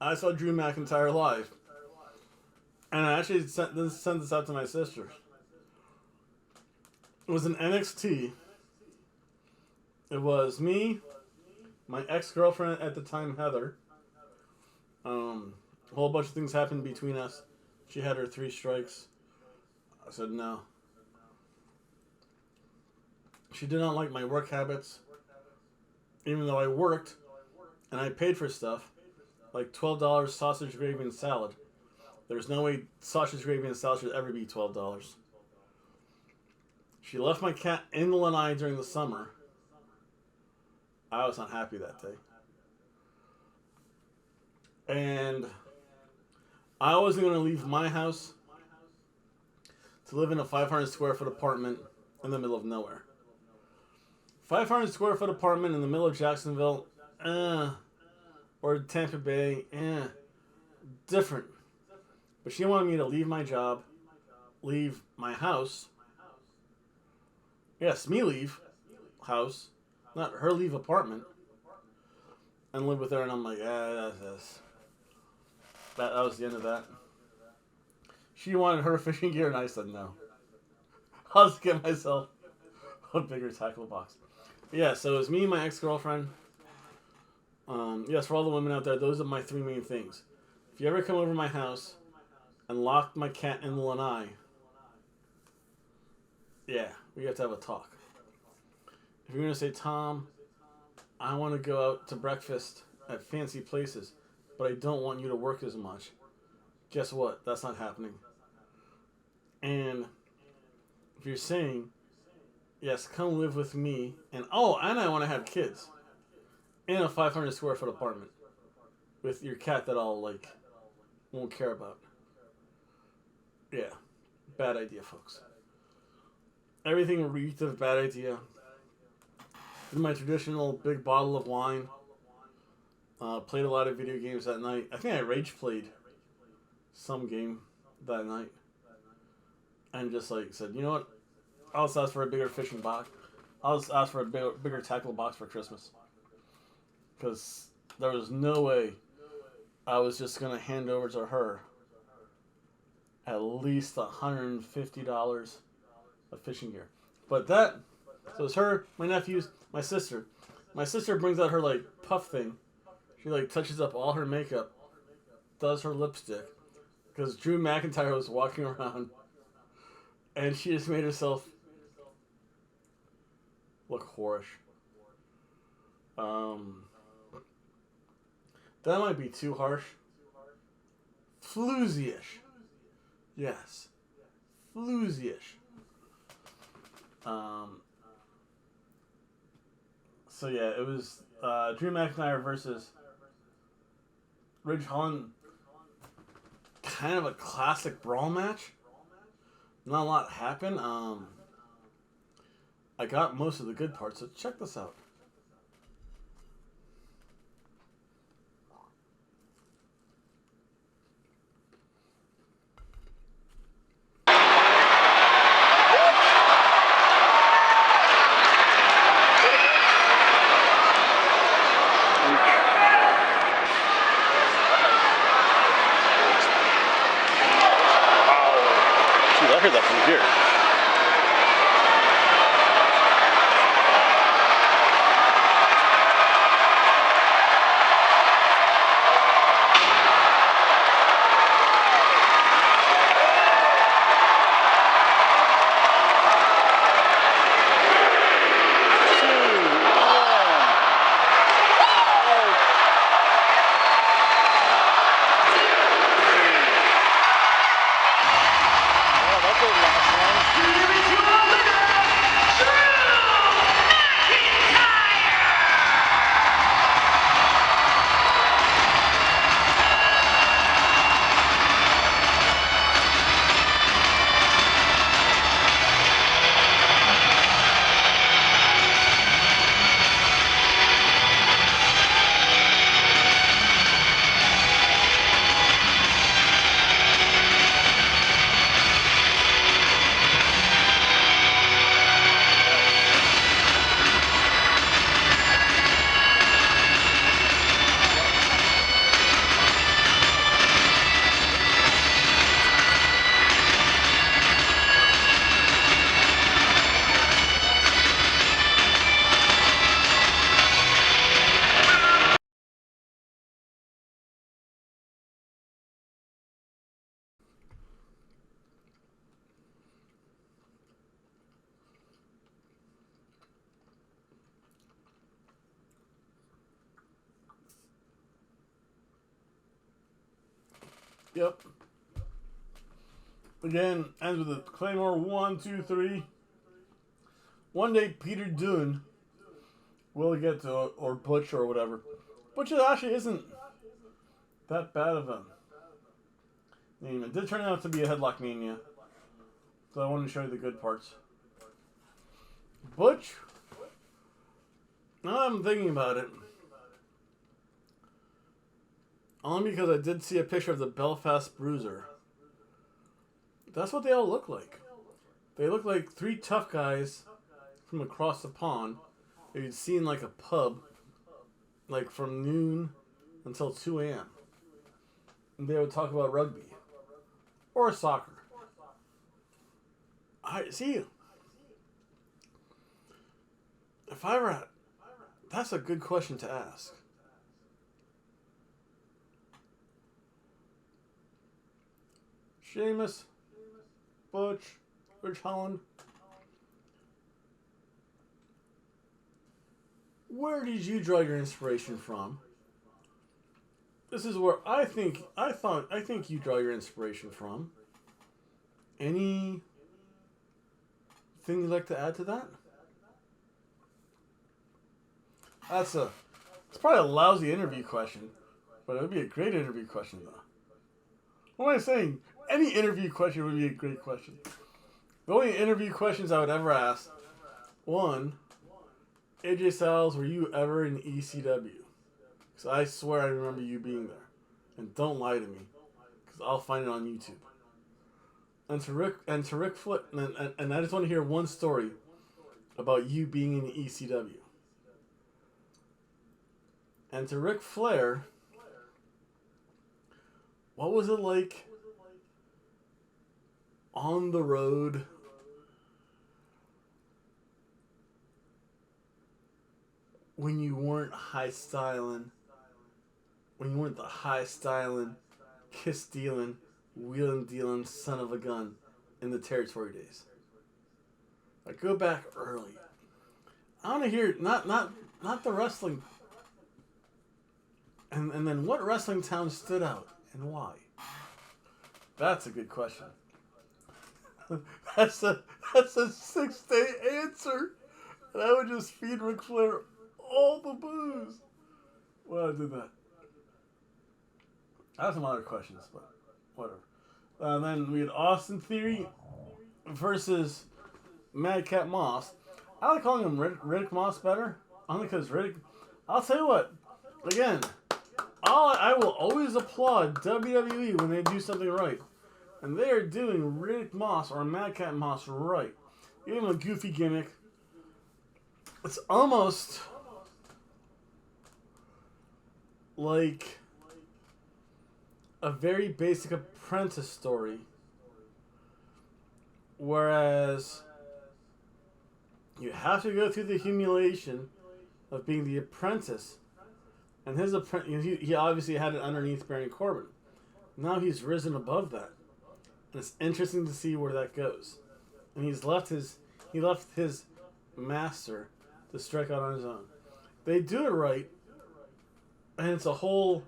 I saw Drew McIntyre live, and I actually sent this out to my sisters. It was an NXT. It was me, my ex-girlfriend at the time, Heather. A whole bunch of things happened between us. She had her 3 strikes. I said no. She did not like my work habits. Even though I worked and I paid for stuff, like $12 sausage, gravy, and salad. There's no way sausage, gravy, and salad should ever be $12. She left my cat in the lanai during the summer. I was not happy that day. And I wasn't going to leave my house to live in a 500 square foot apartment in the middle of nowhere. 500 square foot apartment in the middle of Jacksonville, or Tampa Bay, different. But she wanted me to leave my job, leave my house. Yes, me leave house, not her leave apartment, and live with her. And I'm like, that was the end of that. She wanted her fishing gear, and I said no. I'll just get myself a bigger tackle box. Yeah, so it was me and my ex-girlfriend. Yes, for all the women out there, those are my 3 main things. If you ever come over my house and lock my cat in the lanai, yeah, we have to have a talk. If you're going to say, Tom, I want to go out to breakfast at fancy places, but I don't want you to work as much, guess what? That's not happening. And if you're saying, yes, come live with me, and I want to have kids in a 500 square foot apartment with your cat that I'll won't care about. Yeah, bad idea, folks. Everything reeked of bad idea. Did my traditional big bottle of wine. Played a lot of video games that night. I think I rage played some game that night, and just said, you know what? I'll just ask for a bigger fishing box. I'll just ask for a bigger tackle box for Christmas. Because there was no way I was just going to hand over to her at least $150 of fishing gear. But so it's her, my nephews, my sister. My sister brings out her, puff thing. She, touches up all her makeup, does her lipstick. Because Drew McIntyre was walking around, and she just made herself look whorish. That might be too harsh. Floozy-ish. Yes. Floozy-ish. So yeah, it was Drew McIntyre versus Ridge Holland. Kind of a classic brawl match. Not a lot happened. I got most of the good parts, so check this out. I heard that from here. Yep. Again, ends with a Claymore 1, 2, 3. One day, Peter Dunne will get to, or Butch or whatever. Butch actually isn't that bad of a name. It did turn out to be a Headlock Mania. So I wanted to show you the good parts. Butch, now I'm thinking about it. Only because I did see a picture of the Belfast Bruiser. That's what they all look like. They look like three tough guys from across the pond that you'd see in like a pub, like from noon until 2 a.m. And they would talk about rugby or soccer. I see. If I were at, that's a good question to ask. Sheamus, Butch, Ridge Holland. Where did you draw your inspiration from? This is where I think you draw your inspiration from. Any thing you'd like to add to that? It's probably a lousy interview question, but it would be a great interview question though. What am I saying? Any interview question would be a great question. The only interview questions I would ever ask, one, AJ Styles, were you ever in ECW? Because I swear I remember you being there. And don't lie to me, because I'll find it on YouTube. And to Rick Flair, and I just want to hear one story about you being in ECW. And to Ric Flair, what was it like on the road when you weren't high styling, when you weren't the high styling, kiss stealing, wheeling dealing son of a gun in the territory days? I go back early. I want to hear not the wrestling. And then what wrestling town stood out and why? That's a good question. That's a 6-day answer. And I would just feed Ric Flair all the booze when I did that. I have some other questions, but whatever. And then we had Austin Theory versus Madcap Moss. I like calling him Riddick Moss better. Only because Riddick... I'll tell you what. Again... I will always applaud WWE when they do something right. And they are doing Riddick Moss or Madcap Moss right. Give him a goofy gimmick. It's almost like a very basic apprentice story. Whereas you have to go through the humiliation of being the apprentice. And his he obviously had it underneath Baron Corbin. Now he's risen above that, and it's interesting to see where that goes. And he left his master to strike out on his own. They do it right, and it's a whole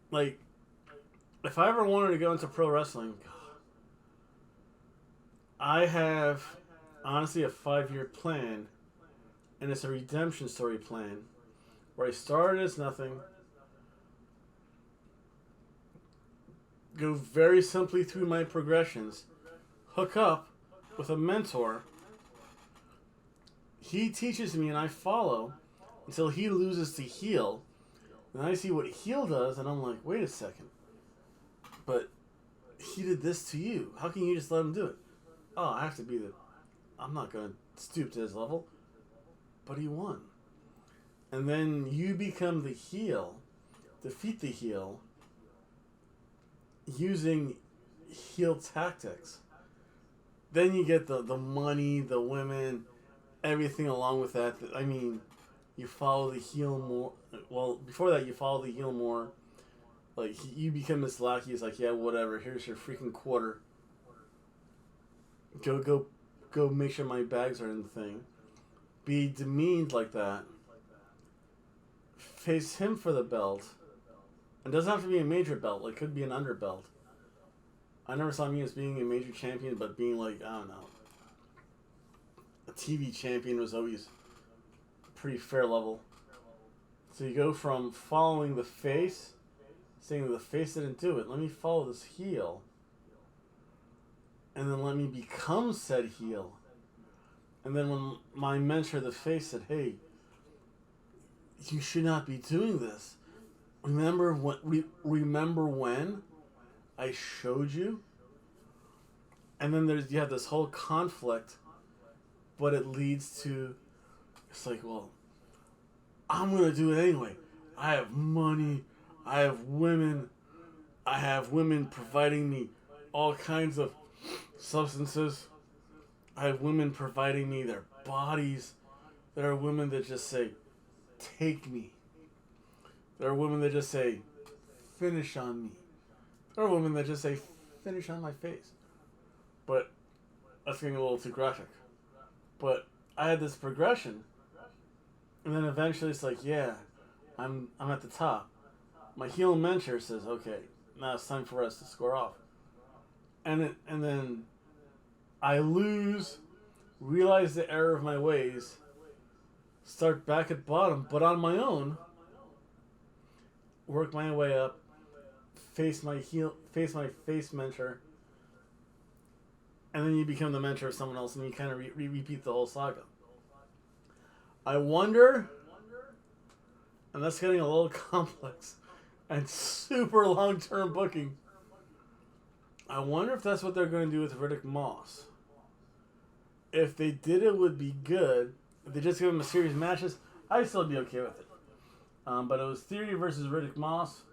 like. If I ever wanted to go into pro wrestling, I have honestly a 5-year plan, and it's a redemption story plan. Where I started as nothing, go very simply through my progressions, hook up with a mentor. He teaches me and I follow until he loses to heel. And I see what heel does and I'm like, wait a second. But he did this to you. How can you just let him do it? Oh, I have to be I'm not going to stoop to his level. But he won. And then you become the heel, defeat the heel, using heel tactics. Then you get the money, the women, everything along with that. I mean, you follow the heel more. Well, before that, you follow the heel more. Like, you become this lackey. It's like, yeah, whatever. Here's your freaking quarter. Go make sure my bags are in the thing. Be demeaned like that. Face him for the belt, It doesn't have to be a major belt. It could be an underbelt. I never saw me as being a major champion, but being like, I don't know, a TV champion was always a pretty fair level. So you go from following the face, saying the face didn't do it. Let me follow this heel. And then let me become said heel. And then when my mentor, the face, said, hey, you should not be doing this. Remember when I showed you? And then you have this whole conflict, but it leads to, it's like, well, I'm going to do it anyway. I have money. I have women providing me all kinds of substances. I have women providing me their bodies. There are women that just say, take me. There are women that just say, finish on me. There are women that just say, finish on my face. But that's getting a little too graphic. But I had this progression, and then eventually it's like, yeah, I'm at the top. My heel mentor says, okay, now it's time for us to score off. And then I lose, realize the error of my ways, start back at bottom, but on my own, work my way up, face my face mentor, and then you become the mentor of someone else, and you kind of repeat the whole saga. I wonder, and that's getting a little complex and super long-term booking, I wonder if that's what they're going to do with Riddick Moss. If they did, it would be good. If they just give him a series of matches, I'd still be okay with it. But it was Theory versus Riddick Moss.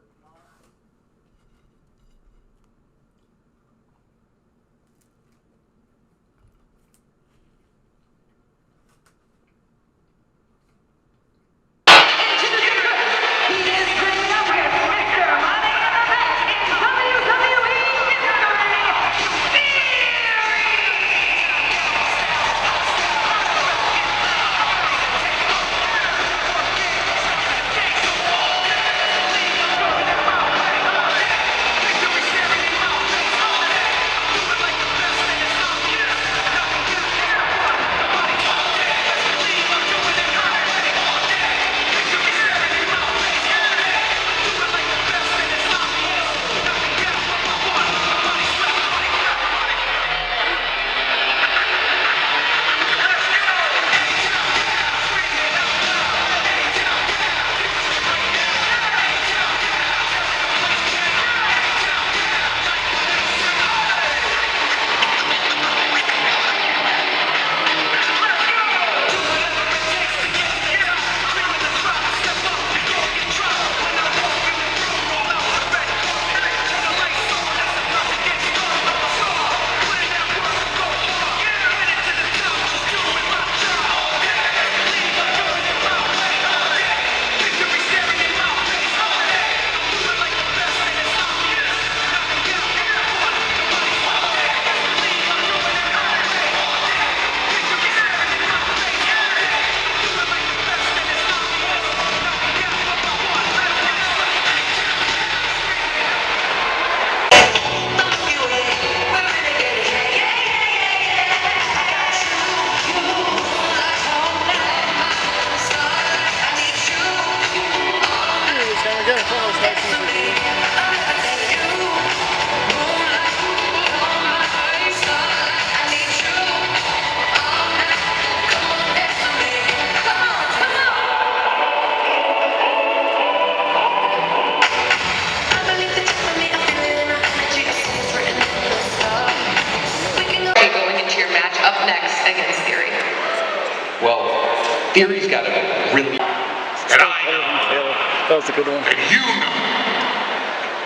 Theory's got a really... And I know, That was a good one. and you know,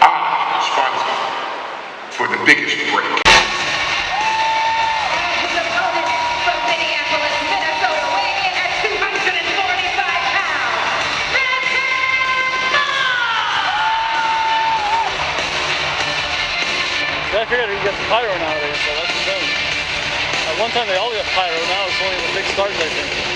I'm responsible for the biggest break. His opponent from Minneapolis, Minnesota, weighing in at 245 pounds, I figured he gets Pyro nowadays, so that's the thing. At one time they all get Pyro, now it's only the big stars, I think.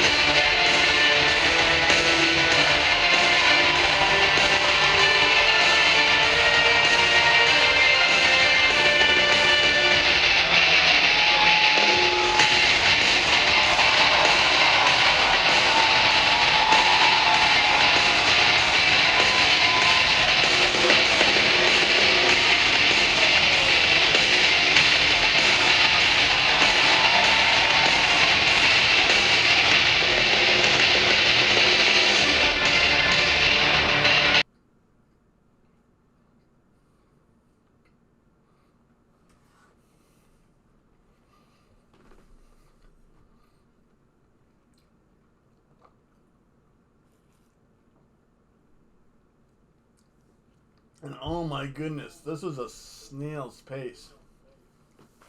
And oh my goodness, this was a snail's pace.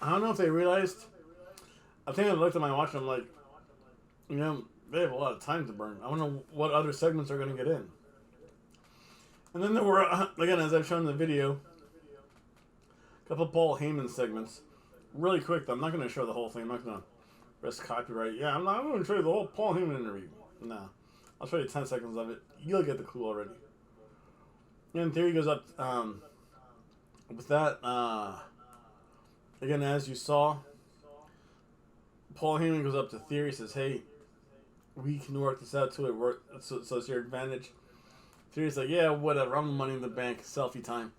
I don't know if they realized. I think I looked at my watch and I'm like, you know, they have a lot of time to burn. I wonder what other segments are going to get in. And then there were, again, as I've shown in the video, a couple of Paul Heyman segments. Really quick, though. I'm not going to show the whole thing. I'm not going to risk copyright. Yeah, I'm not going to show you the whole Paul Heyman interview. No. I'll show you 10 seconds of it. You'll get the clue already. And Theory goes up with that. Again, as you saw, Paul Heyman goes up to Theory, says, hey, we can work this out to it. So it's your advantage. Theory's like, yeah, whatever. I'm the Money in the Bank. Selfie time.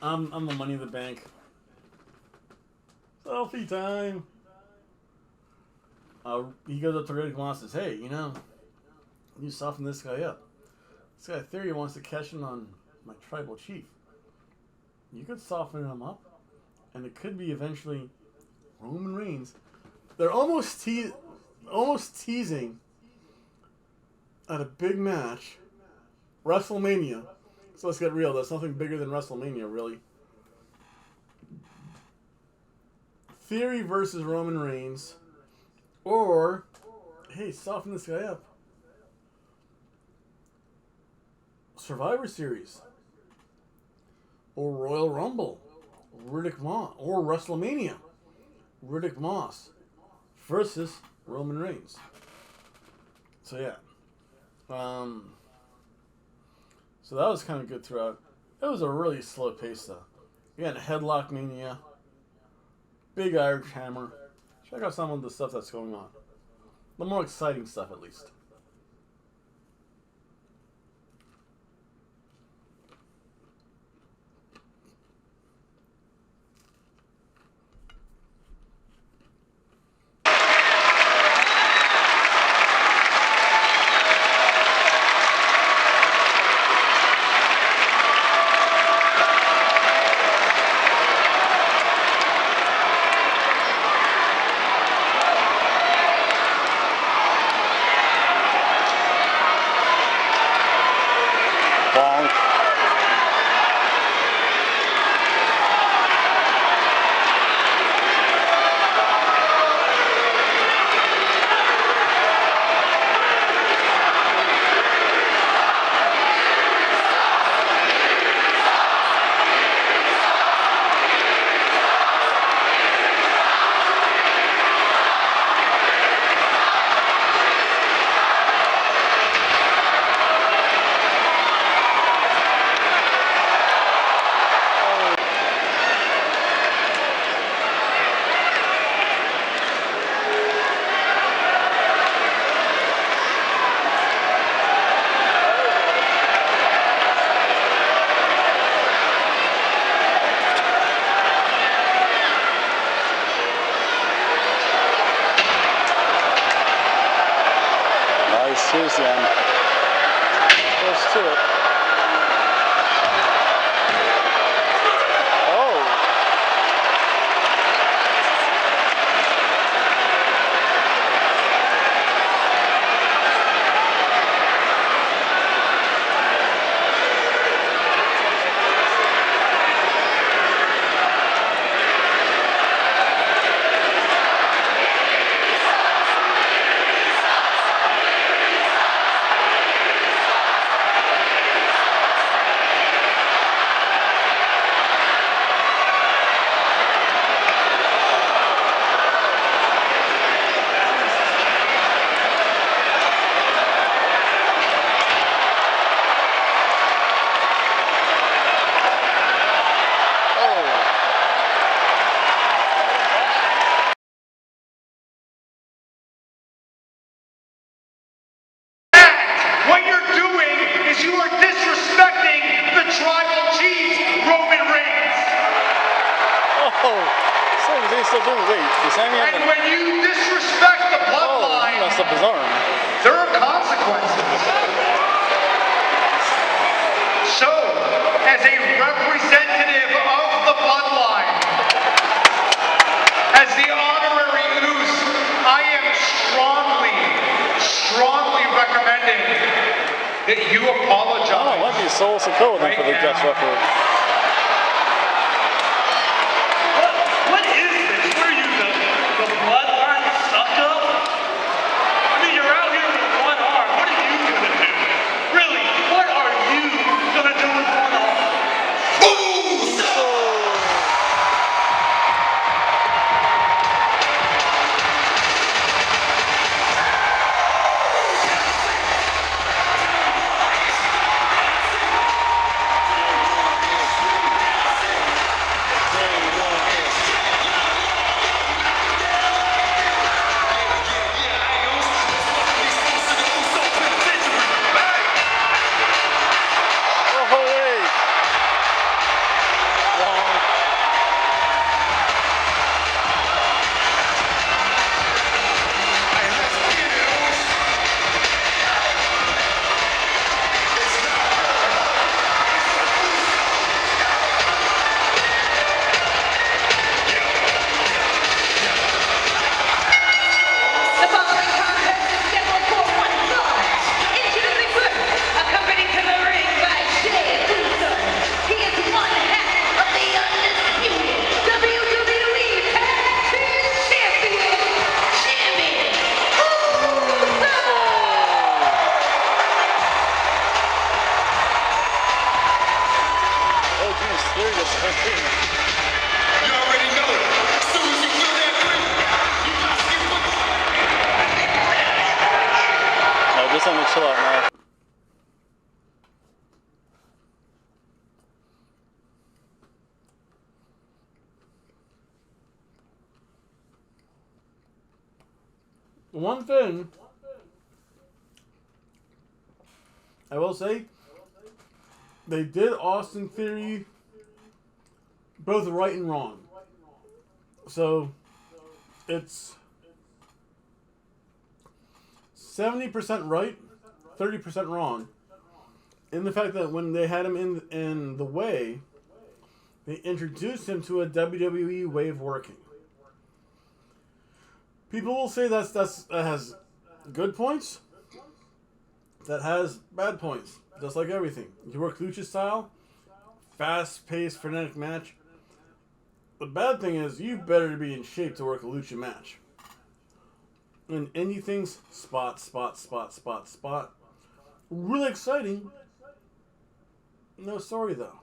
I'm the Money in the Bank. Selfie time. He goes up to Riddick Moss and says, hey, you know, you soften this guy up. This guy Theory wants to cash in on my tribal chief. You could soften him up, and it could be eventually Roman Reigns. They're almost teasing at a big match, WrestleMania. So let's get real. There's nothing bigger than WrestleMania, really. Theory versus Roman Reigns, or hey, soften this guy up. Survivor Series, or Royal Rumble, Riddick Moss, or WrestleMania, Riddick Moss versus Roman Reigns. So yeah, so that was kind of good throughout. It was a really slow pace though. Again, Headlock Mania, Big Irish Hammer. Check out some of the stuff that's going on. The more exciting stuff, at least. Here's the end. Close to it. What you're doing is you are disrespecting the tribal chief, Roman Reigns. Oh, Sami still doing. Wait, does Sami have And when you disrespect the bloodline, he messed up his arm. there are consequences. So, as a representative of the bloodline, as the honorary Oos, I am strongly recommending You apologize. I don't know, it might be Soul Sokoa then for the guest referee. What is this? What are you, the bloodline suck-up? I mean, you're out here with one arm. What are you gonna do? Really, what are you gonna do with one arm? The following contest is scheduled for one fall. Introducing first, accompanied to the ring by Jay Uso. He is one half of the undisputed WWE Tag Team Champion, Jimmy Uso. Oh, geez, there you go. You already know it. As soon as you feel that grip, you gotta skip No, just let me chill out now. One thing I will say, they did Austin Theory both right and wrong. So it's 70% right, 30% wrong. In the fact that when they had him in the way, they introduced him to a WWE way of working. People will say that has good points. That has bad points. Just like everything. You work lucha style, fast-paced, frenetic match. The bad thing is you better be in shape to work a lucha match. And anything's spot. Really exciting. No story though.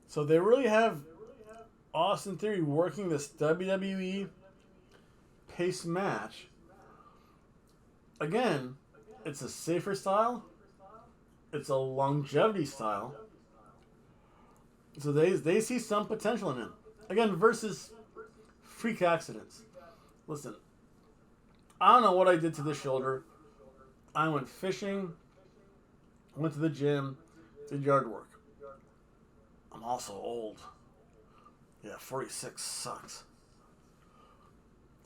So they really have Austin Theory working this WWE pace match. Again, it's a safer style. It's a longevity style. So they see some potential in him. Again, versus freak accidents. Listen, I don't know what I did to this shoulder. I went fishing, went to the gym, did yard work. I'm also old. Yeah, 46 sucks.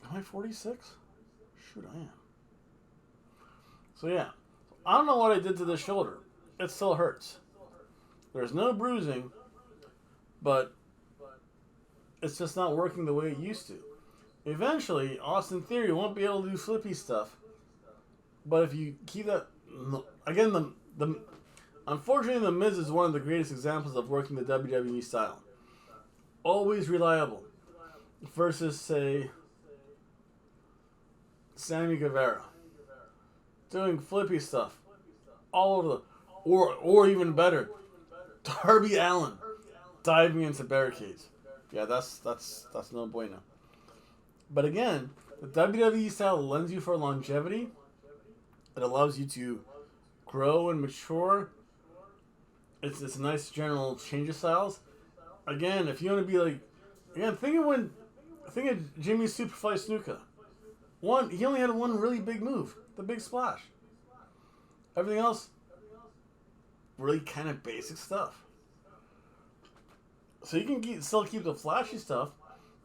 Am I 46? Shoot, I am. So yeah, I don't know what I did to this shoulder. It still hurts. There's no bruising, but it's just not working the way it used to. Eventually, Austin Theory won't be able to do flippy stuff. But if you keep that... Again, unfortunately, The Miz is one of the greatest examples of working the WWE style. Always reliable. Versus, say, Sammy Guevara. Doing flippy stuff. All over the... Or even better, Darby Allin diving into barricades. Yeah, that's no bueno. But again, the WWE style lends you for longevity. It allows you to grow and mature. It's a nice general change of styles. Again, if you want to be like, again, think of Jimmy Superfly Snuka. He only had one really big move, the big splash. Everything else, really kind of basic stuff. So you can still keep the flashy stuff,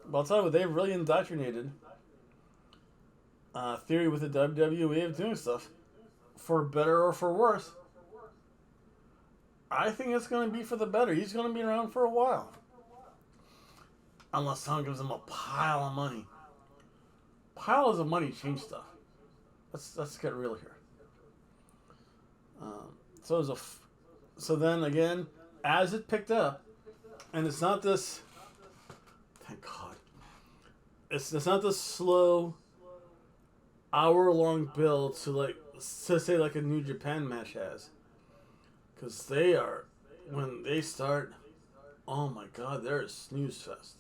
but I'll tell you what, they've really indoctrinated Theory with the WWE way of doing stuff, for better or for worse. I think it's going to be for the better. He's going to be around for a while. Unless someone gives him a pile of money. Piles of money change stuff. let's get real here. So it was so then again, as it picked up, and it's not this. Thank God. It's not this slow, hour-long build to say like a New Japan match has, because they are, when they start, oh my God, they're a snooze fest.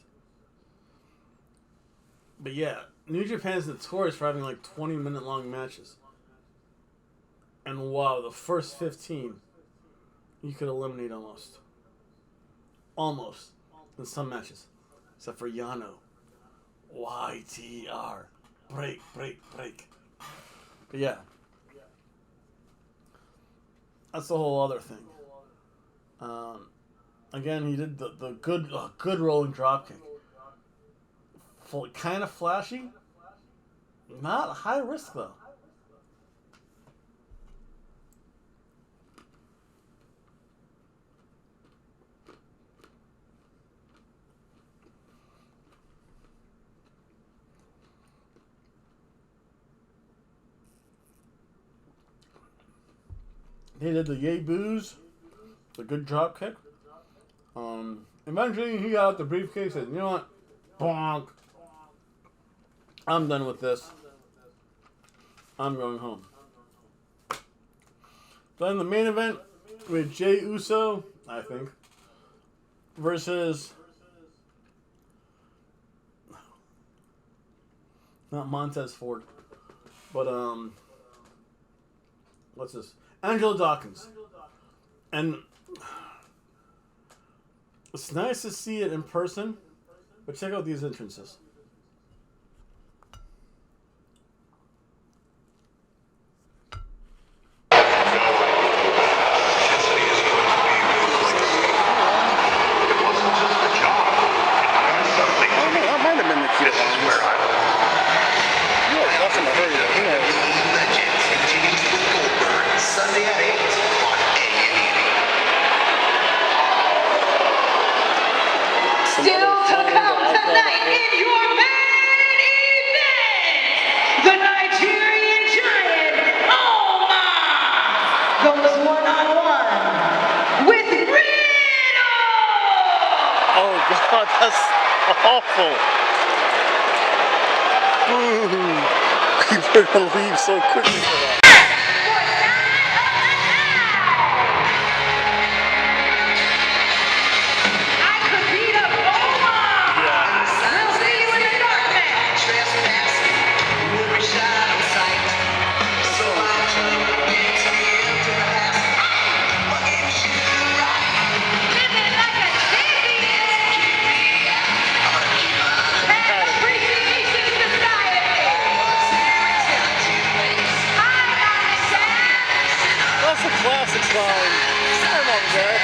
But yeah, New Japan's notorious for having like 20-minute long matches. And wow, the first 15, you could eliminate almost. Almost. In some matches. Except for Yano. YTR. Break. But yeah. That's the whole other thing. Again, he did the good rolling dropkick. Kind of flashy. Not high risk though. He did the yay boos, the good drop kick. Eventually he got out the briefcase and, you know what? Bonk. I'm done with this. I'm going home. Then the main event with Jey Uso, I think, versus not Montez Ford, but what's this? Angelo Dawkins. And it's nice to see it in person, but check out these entrances. God, that's awful. Boo. People are going to leave so quickly for that. Classic song. I love that.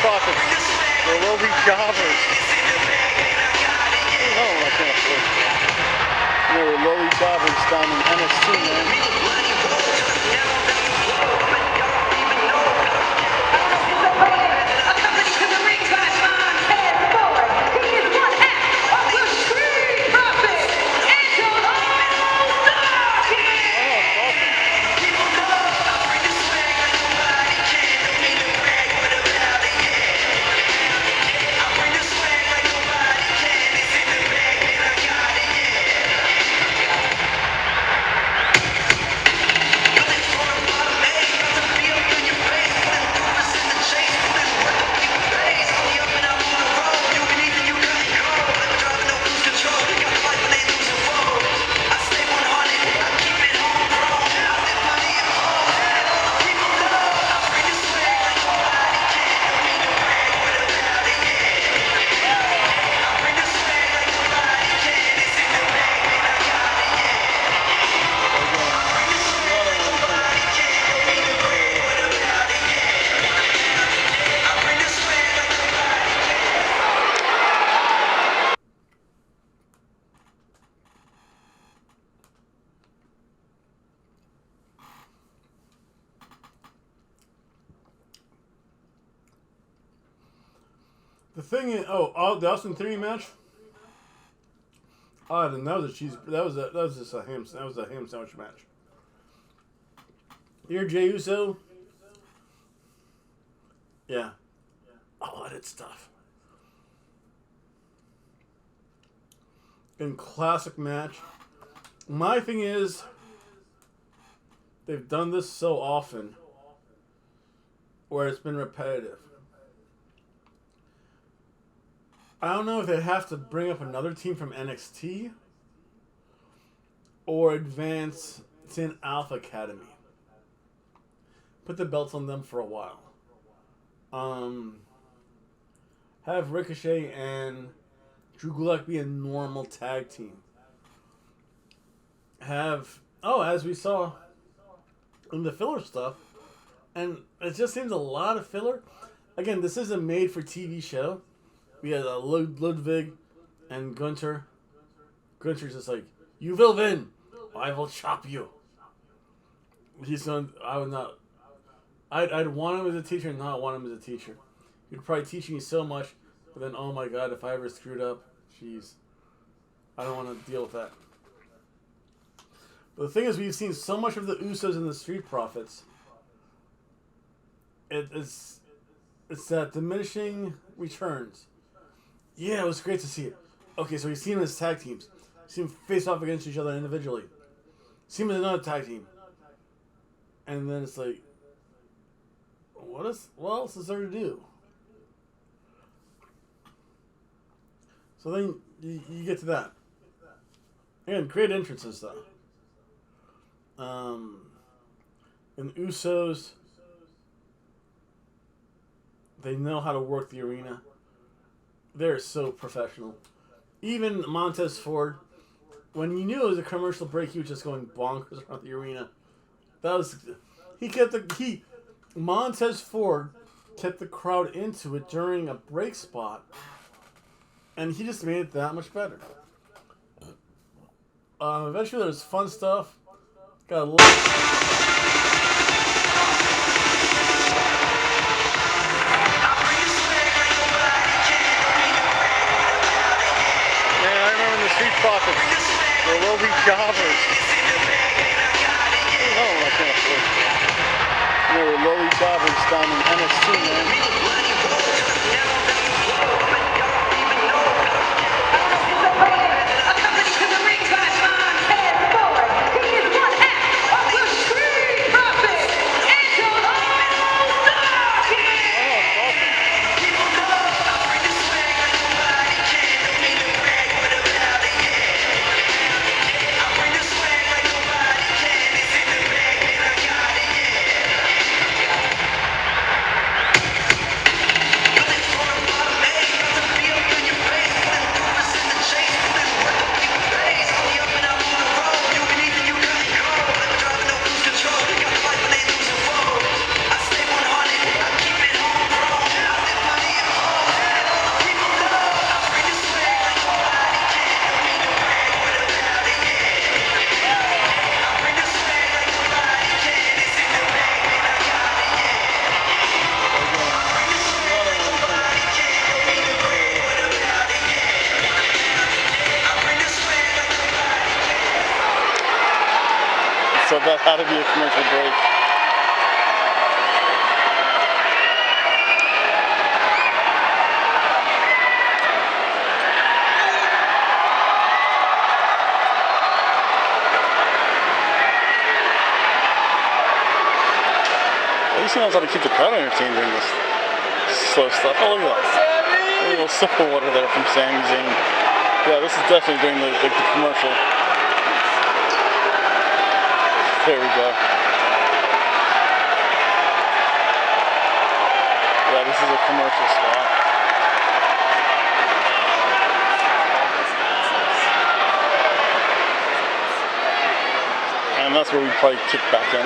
Profits. They're lowly jobbers. Oh, I can't afford. They were lowly jobbers down in NXT, man. The thing is, the Austin Theory match. Oh, then that was a cheese. That was just a ham. That was a ham sandwich match. Here, Jey Uso. Yeah. All that stuff. In classic match. My thing is, they've done this so often, where it's been repetitive. I don't know if they have to bring up another team from NXT or advance to Alpha Academy. Put the belts on them for a while. Have Ricochet and Drew Gulak be a normal tag team. As we saw in the filler stuff, and it just seems a lot of filler. Again, this is a made-for-TV show. We had Ludwig and Gunther. Gunther's just like, "You will win. I will chop you." He's going. I would not. I'd want him as a teacher, and not want him as a teacher. He'd probably teach me so much, but then, oh my god, if I ever screwed up, jeez, I don't want to deal with that. But the thing is, we've seen so much of the Usos and the Street Profits. It's that diminishing returns. Yeah, it was great to see it. Okay, so we've seen them as tag teams. See them face off against each other individually. See them as another tag team. And then it's like, what else is there to do? So then you get to that. Again, great entrances though. And Usos, they know how to work the arena. They're so professional. Even Montez Ford, when you knew it was a commercial break, he was just going bonkers around the arena. Montez Ford kept the crowd into it during a break spot, and he just made it that much better. Eventually, there's fun stuff. Got a lot. Street Profits, the lowly jobbers. Oh, I can't afford it. They were lowly jobbers down in NXT, man. Accompanied to the ring by Montez Ford. He is one half of the Street Profits. So that had to be a commercial break. At least he knows how to keep the crowd entertained during this slow stuff. Oh, look at that. A little sip of water there from Sami Zayn. Yeah, this is definitely during the commercial. There we go. Yeah, this is a commercial spot. And that's where we probably kick back in.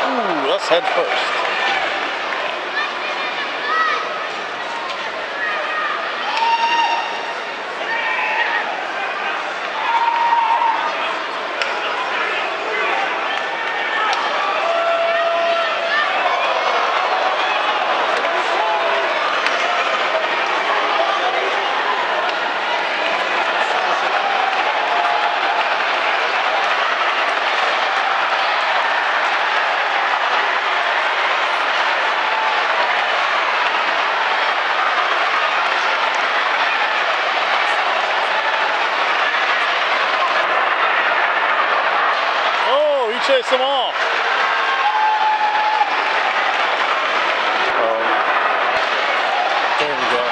Ooh, let's head first. pissed him off. Oh. There we go.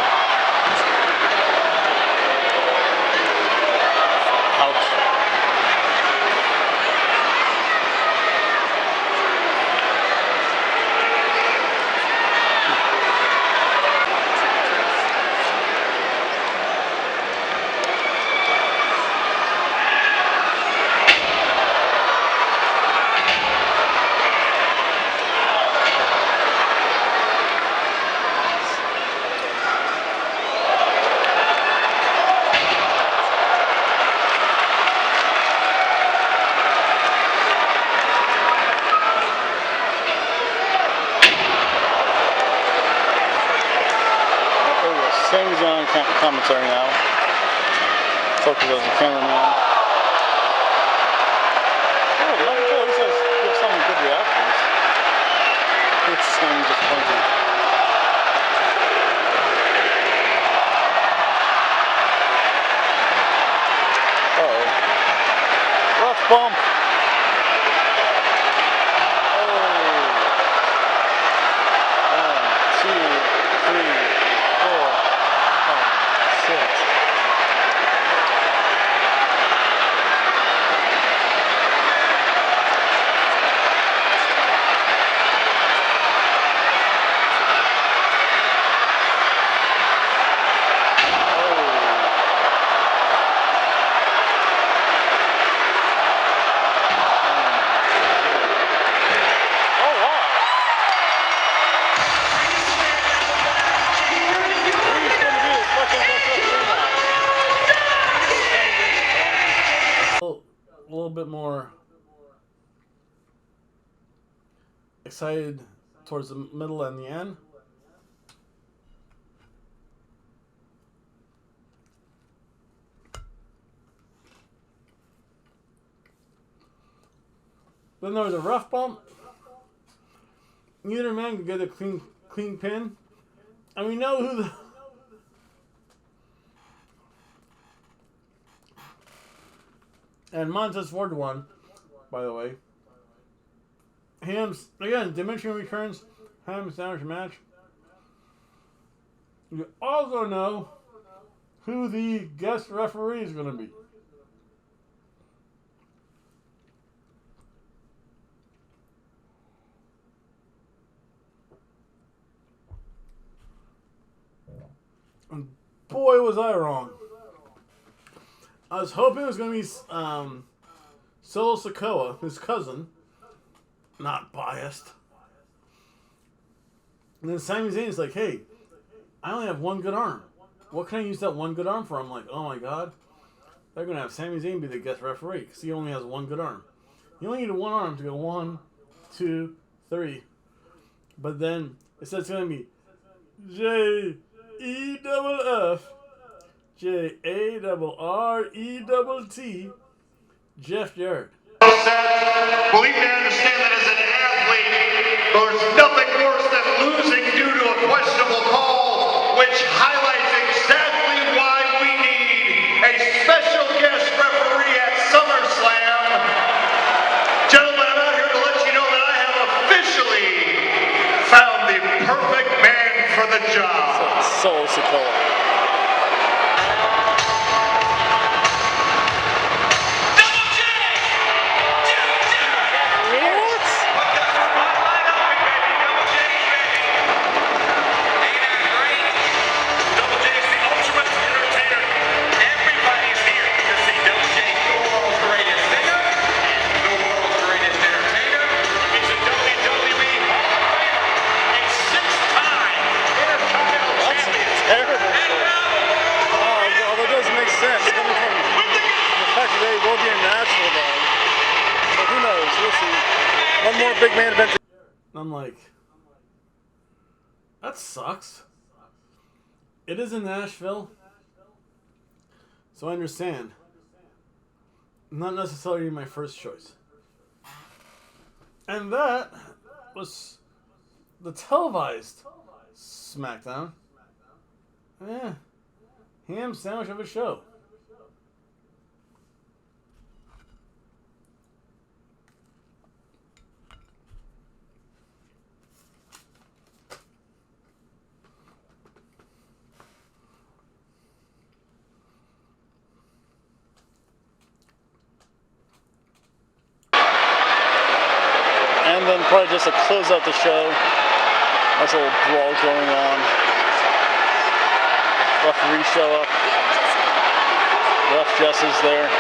Ouch. Sammy's on commentary now. Talking to the cameraman. Oh, Michael Cole, he says there's some good reactions. It's Sammy just pointing. Uh-oh. Rough bump. A little bit more excited towards the middle and the end. Then there was a rough bump. Neither man could get a clean pin. And we know who the... And Montez Ford won, by the way. Ham's, again, Dimension returns. Ham sandwich match. You also know who the guest referee is going to be. And boy, was I wrong. I was hoping it was going to be Solo Sikoa, his cousin. Not biased. And then Sami Zayn's like, hey, I only have one good arm. What can I use that one good arm for? I'm like, oh my god. They're going to have Sami Zayn be the guest referee because he only has one good arm. You only need one arm to go 1, 2, 3. But then it says it's going to be J-E-F-F. J-A-R-R-E-T-T, Jeff Jarrett. Believe me, I understand that as an athlete, there's nothing worse than losing due to a questionable call, which highlights exactly why we need a special guest referee at SummerSlam. Gentlemen, I'm out here to let you know that I have officially found the perfect man for the job. Solo Sikoa. One more big man event. I'm like, that sucks. It is in Nashville, so I understand. Not necessarily my first choice. And that was the televised SmackDown. Yeah, ham sandwich of a show. And then probably just to close out the show, nice little brawl going on. Referee show up. Ref Jess is there.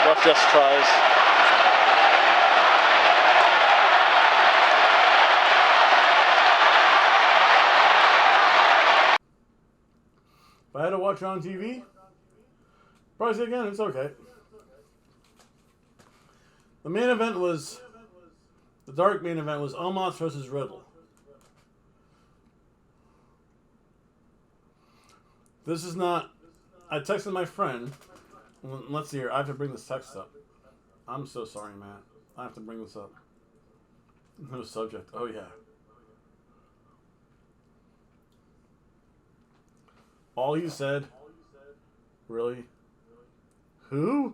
Ref Jess tries. If I had to watch it on TV, probably say again, it's okay. The main event was, the dark main event was Omos versus Riddle. This is not, I texted my friend, let's see here, I have to bring this text up. I'm so sorry, man. I have to bring this up. No subject, oh yeah. All you said, really? Who?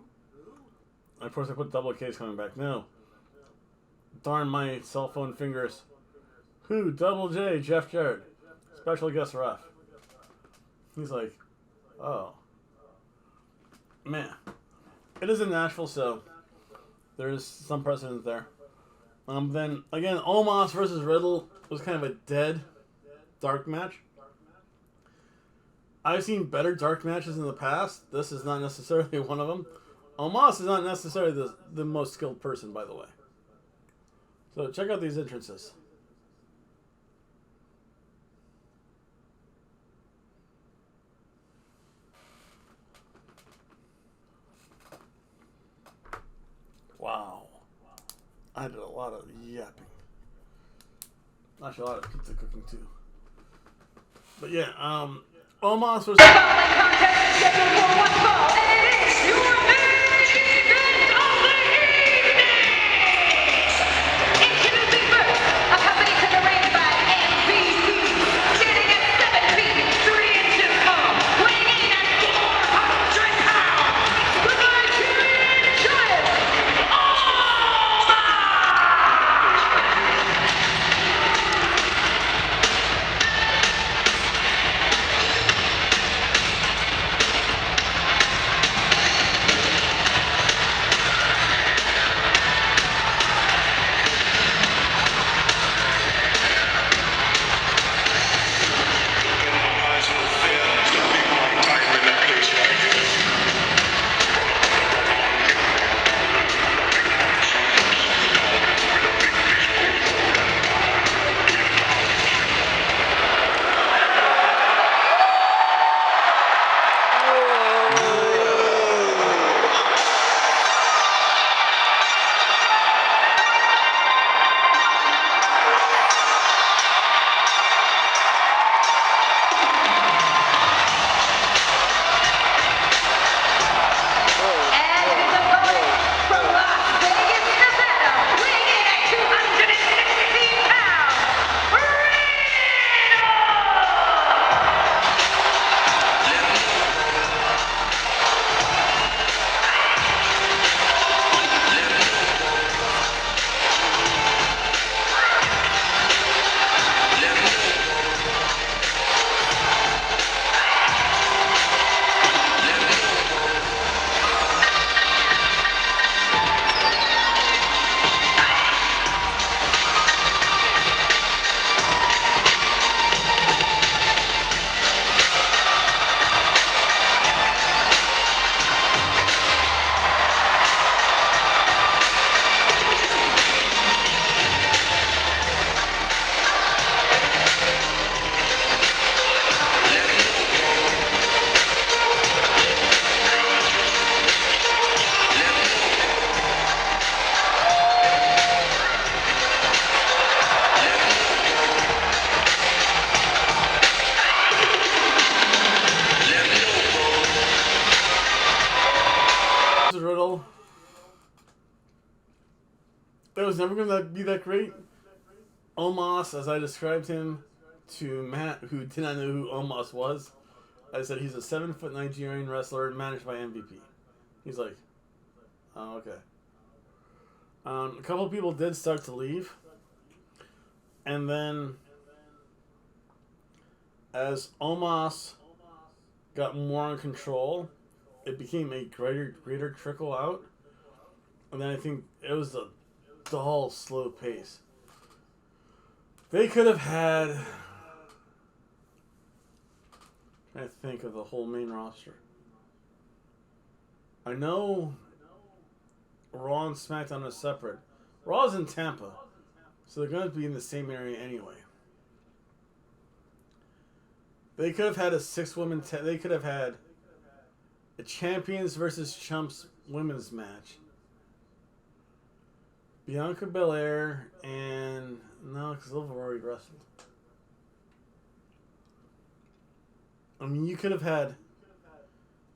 Of course I put double K's coming back. No. Darn my cell phone fingers. Who? Double J, Jeff Jarrett. Special guest ref. He's like, oh. Man. It is in Nashville, so there's some precedent there. Then, again, Omos versus Riddle was kind of a dead dark match. I've seen better dark matches in the past. This is not necessarily one of them. Omos is not necessarily the most skilled person, by the way. So check out these entrances. Wow. I did a lot of yapping. Actually, a lot of pizza cooking, too. But yeah, Omos was... The following contest is scheduled for one fall, and it is your main event of the evening! Introducing first, accompanied to the ring by MVP, standing at 7 feet 3 inches tall, weighing in at 400 pounds, the Nigerian Giant, Riddle. It was never going to be that great. Omos, as I described him to Matt, who did not know who Omos was, I said he's a 7-foot Nigerian wrestler managed by MVP. He's like, oh, okay. A couple people did start to leave. And then, as Omos got more in control, it became a greater trickle out. And then I think it was the dull, slow pace. They could have had... I'm trying to think of the whole main roster. I know Raw and SmackDown are separate. Raw's in Tampa, so they're going to be in the same area anyway. They could have had a 6-woman... they could have had a Champions versus Chumps women's match. Bianca Belair and... No, because they've already wrestled. I mean, you could have had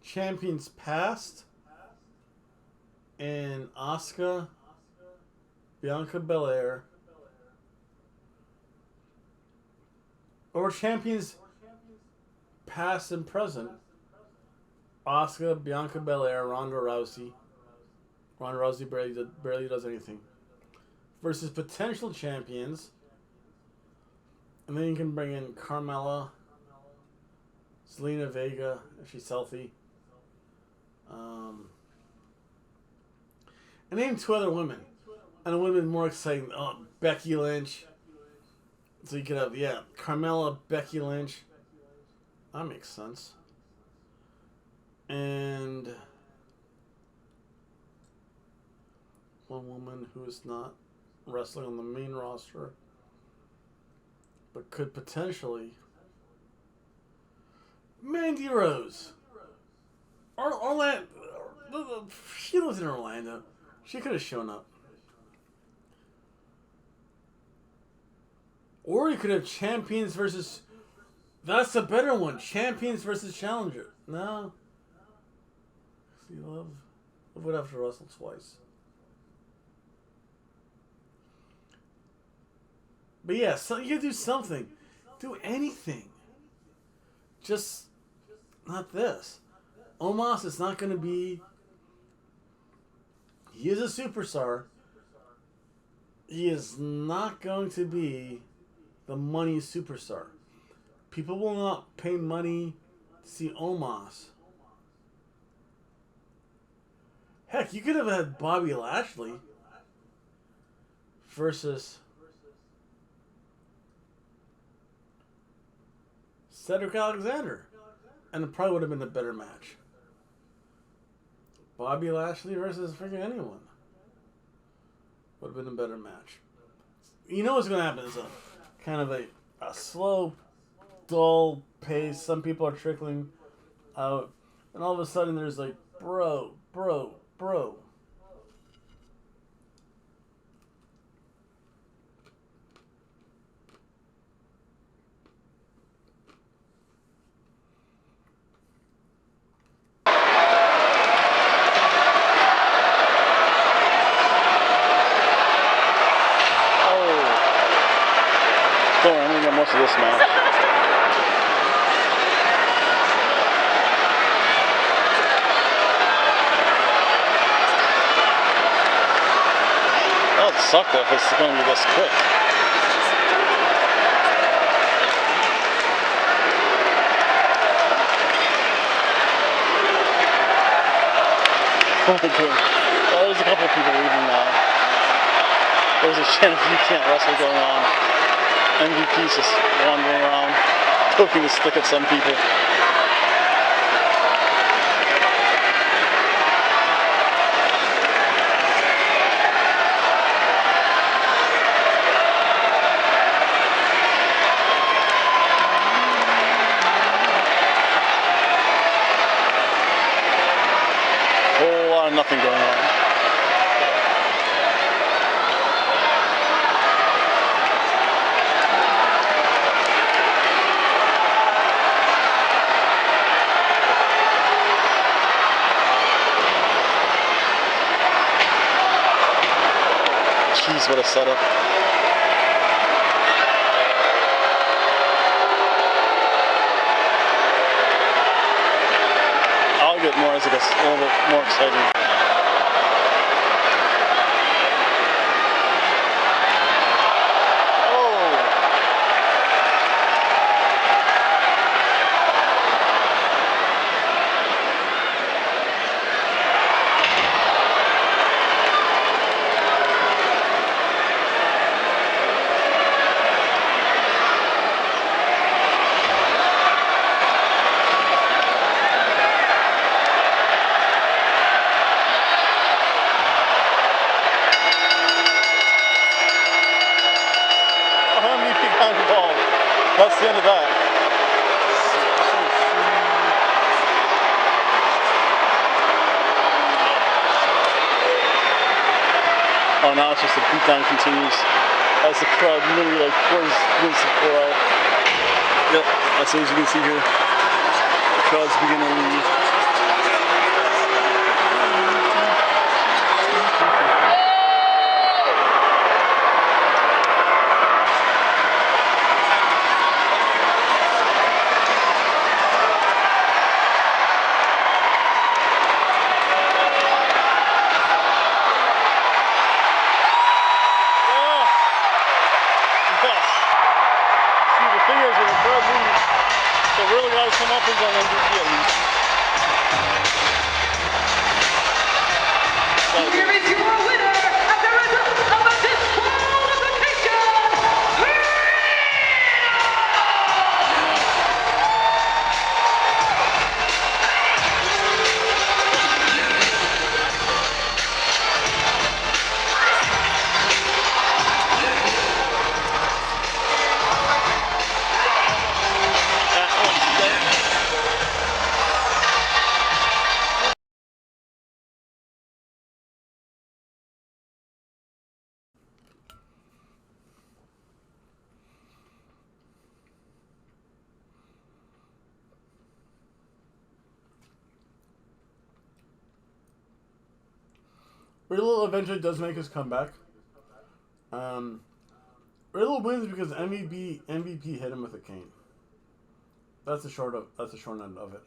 Champions Past and Asuka, Bianca Belair, or Champions Past and Present, Asuka, Bianca Belair, Ronda Rousey. Ronda Rousey barely does anything. Versus potential champions. And then you can bring in Carmella, Zelina Vega, if she's healthy. And name 2 other women. And it would have been more exciting. Oh, Becky Lynch. So you could have, Carmella, Becky Lynch. That makes sense. And one woman who is not wrestling on the main roster, but could potentially... Mandy Rose. Orlando. She lives in Orlando. She could have shown up. Or you could have Champions versus... That's a better one. Champions versus Challenger. No. See, Love would have to wrestle twice. But yeah, so you gotta do something. Do anything. Just not this. Omos is not going to be... He is a superstar. He is not going to be the money superstar. People will not pay money to see Omos. Heck, you could have had Bobby Lashley versus Cedric Alexander. And it probably would have been a better match. Bobby Lashley versus freaking anyone. Would have been a better match. You know what's going to happen is a kind of a slow, dull pace. Some people are trickling out. And all of a sudden there's like, bro. Don't worry, I'm gonna get most of this now. That would suck though if it's gonna be this quick. Oh my god. Oh, there's a couple of people leaving now. There's a chant of "You Can't Wrestle" going on. MVP's just wandering around, poking the stick at some people. Whole lot of nothing going on. Jeez, what a setup. I'll get more as it gets a little bit more exciting. That's the end of that. Oh, now it's just the beatdown continues as the crowd literally like pours to pour out. Yep, that's as you can see here. The crowd's beginning to leave. So really got to come up and go MVP at least. Here is your winner at the result of a disqualification. Riddle eventually does make his comeback. Riddle wins because MVP hit him with a cane. That's the short end of it.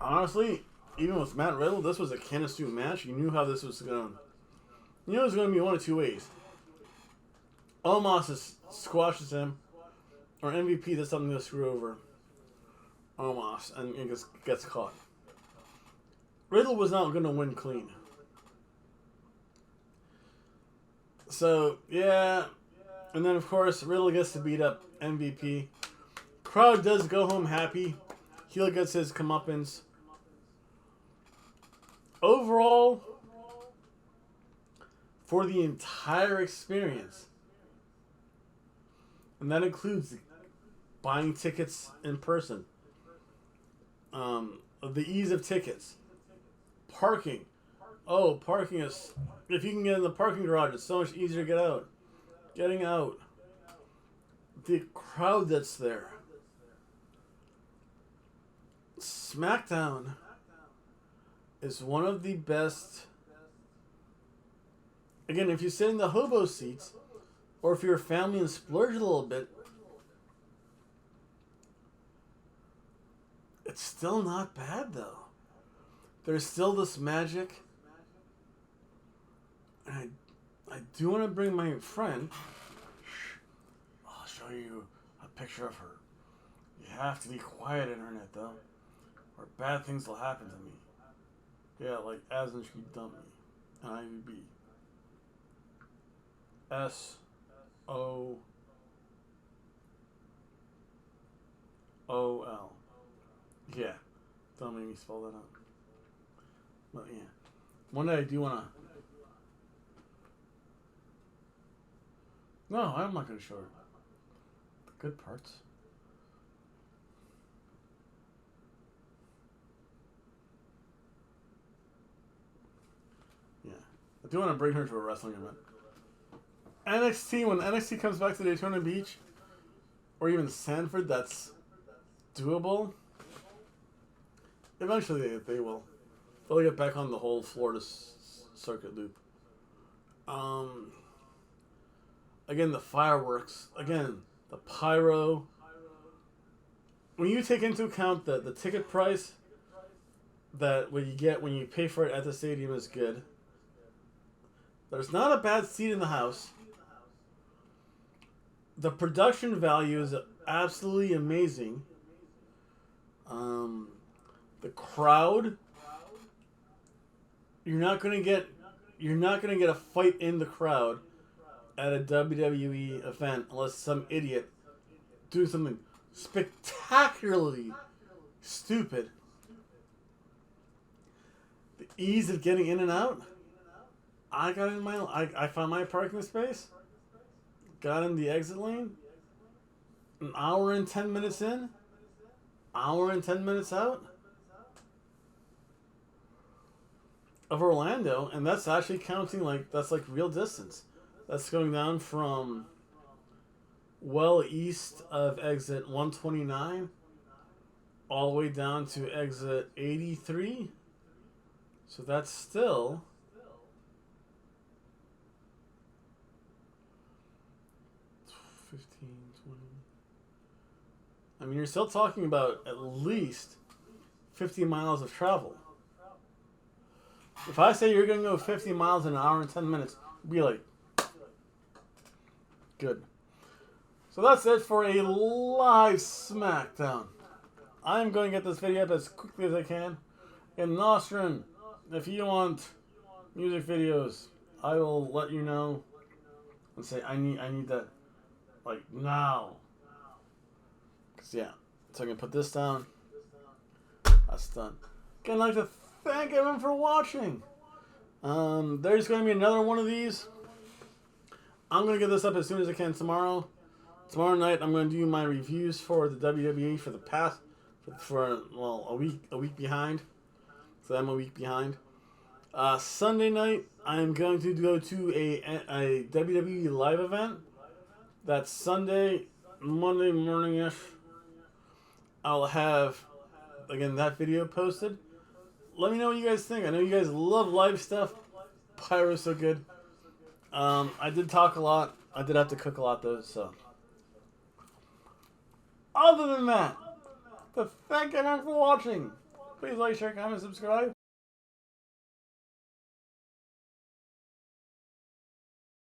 Honestly, even with Matt Riddle, this was a can of stew match. You knew how this was going. You knew it was going to be one of two ways. Omos squashes him, or MVP does something to screw over Omos and gets caught. Riddle was not going to win clean. So, yeah. And then, of course, Riddle gets to beat up MVP. Crowd does go home happy. Heel gets his comeuppance. Overall, for the entire experience, and that includes buying tickets in person, the ease of tickets, parking. Oh, parking is, if you can get in the parking garage, it's so much easier to get out. Getting out. The crowd that's there. SmackDown is one of the best. Again, if you sit in the hobo seats, or if you're a family and splurge a little bit, it's still not bad though. There's still this magic. And I do want to bring my friend. I'll show you a picture of her. You have to be quiet, internet, though, or bad things will happen to me. Yeah, like as in she dumped me. And I would be SOOL. Yeah, don't make me spell that out. But yeah, one day I do want to. No, I'm not going to show her the good parts. Yeah. I do want to bring her to a wrestling event. NXT, when NXT comes back to Daytona Beach, or even Sanford, that's doable. Eventually they will. They'll get back on the whole Florida circuit loop. Again, the fireworks. Again, the pyro. When you take into account that the ticket price, that what you get when you pay for it at the stadium is good. There's not a bad seat in the house. The production value is absolutely amazing. The crowd. You're not gonna get a fight in the crowd at a WWE event unless some idiot do something spectacularly stupid. The ease of getting in and out, I got in I found my parking space. Got in the exit lane. An hour and 10 minutes in. Hour and 10 minutes out. Of Orlando, and that's actually counting that's real distance. That's going down from well east of exit 129 all the way down to exit 83. So that's still 15, 20. I mean, you're still talking about at least 50 miles of travel. If I say you're going to go 50 miles in an hour and 10 minutes, be like, good. So that's it for a live SmackDown. I'm going to get this video up as quickly as I can. And Nostrin, if you want music videos, I will let you know and say I need that like now. Cause yeah, so I can put this down. That's done. Again, I'd like to thank everyone for watching. There's going to be another one of these. I'm going to get this up as soon as I can tomorrow. Tomorrow night, I'm going to do my reviews for the WWE for the past, for a week behind. So I'm a week behind. Sunday night, I'm going to go to a WWE live event. That's Sunday, Monday morning-ish. I'll have, again, that video posted. Let me know what you guys think. I know you guys love live stuff. Pyro's so good. I did talk a lot. I did have to cook a lot, though, so. Other than that, thank everyone for watching. Please like, share, comment, subscribe.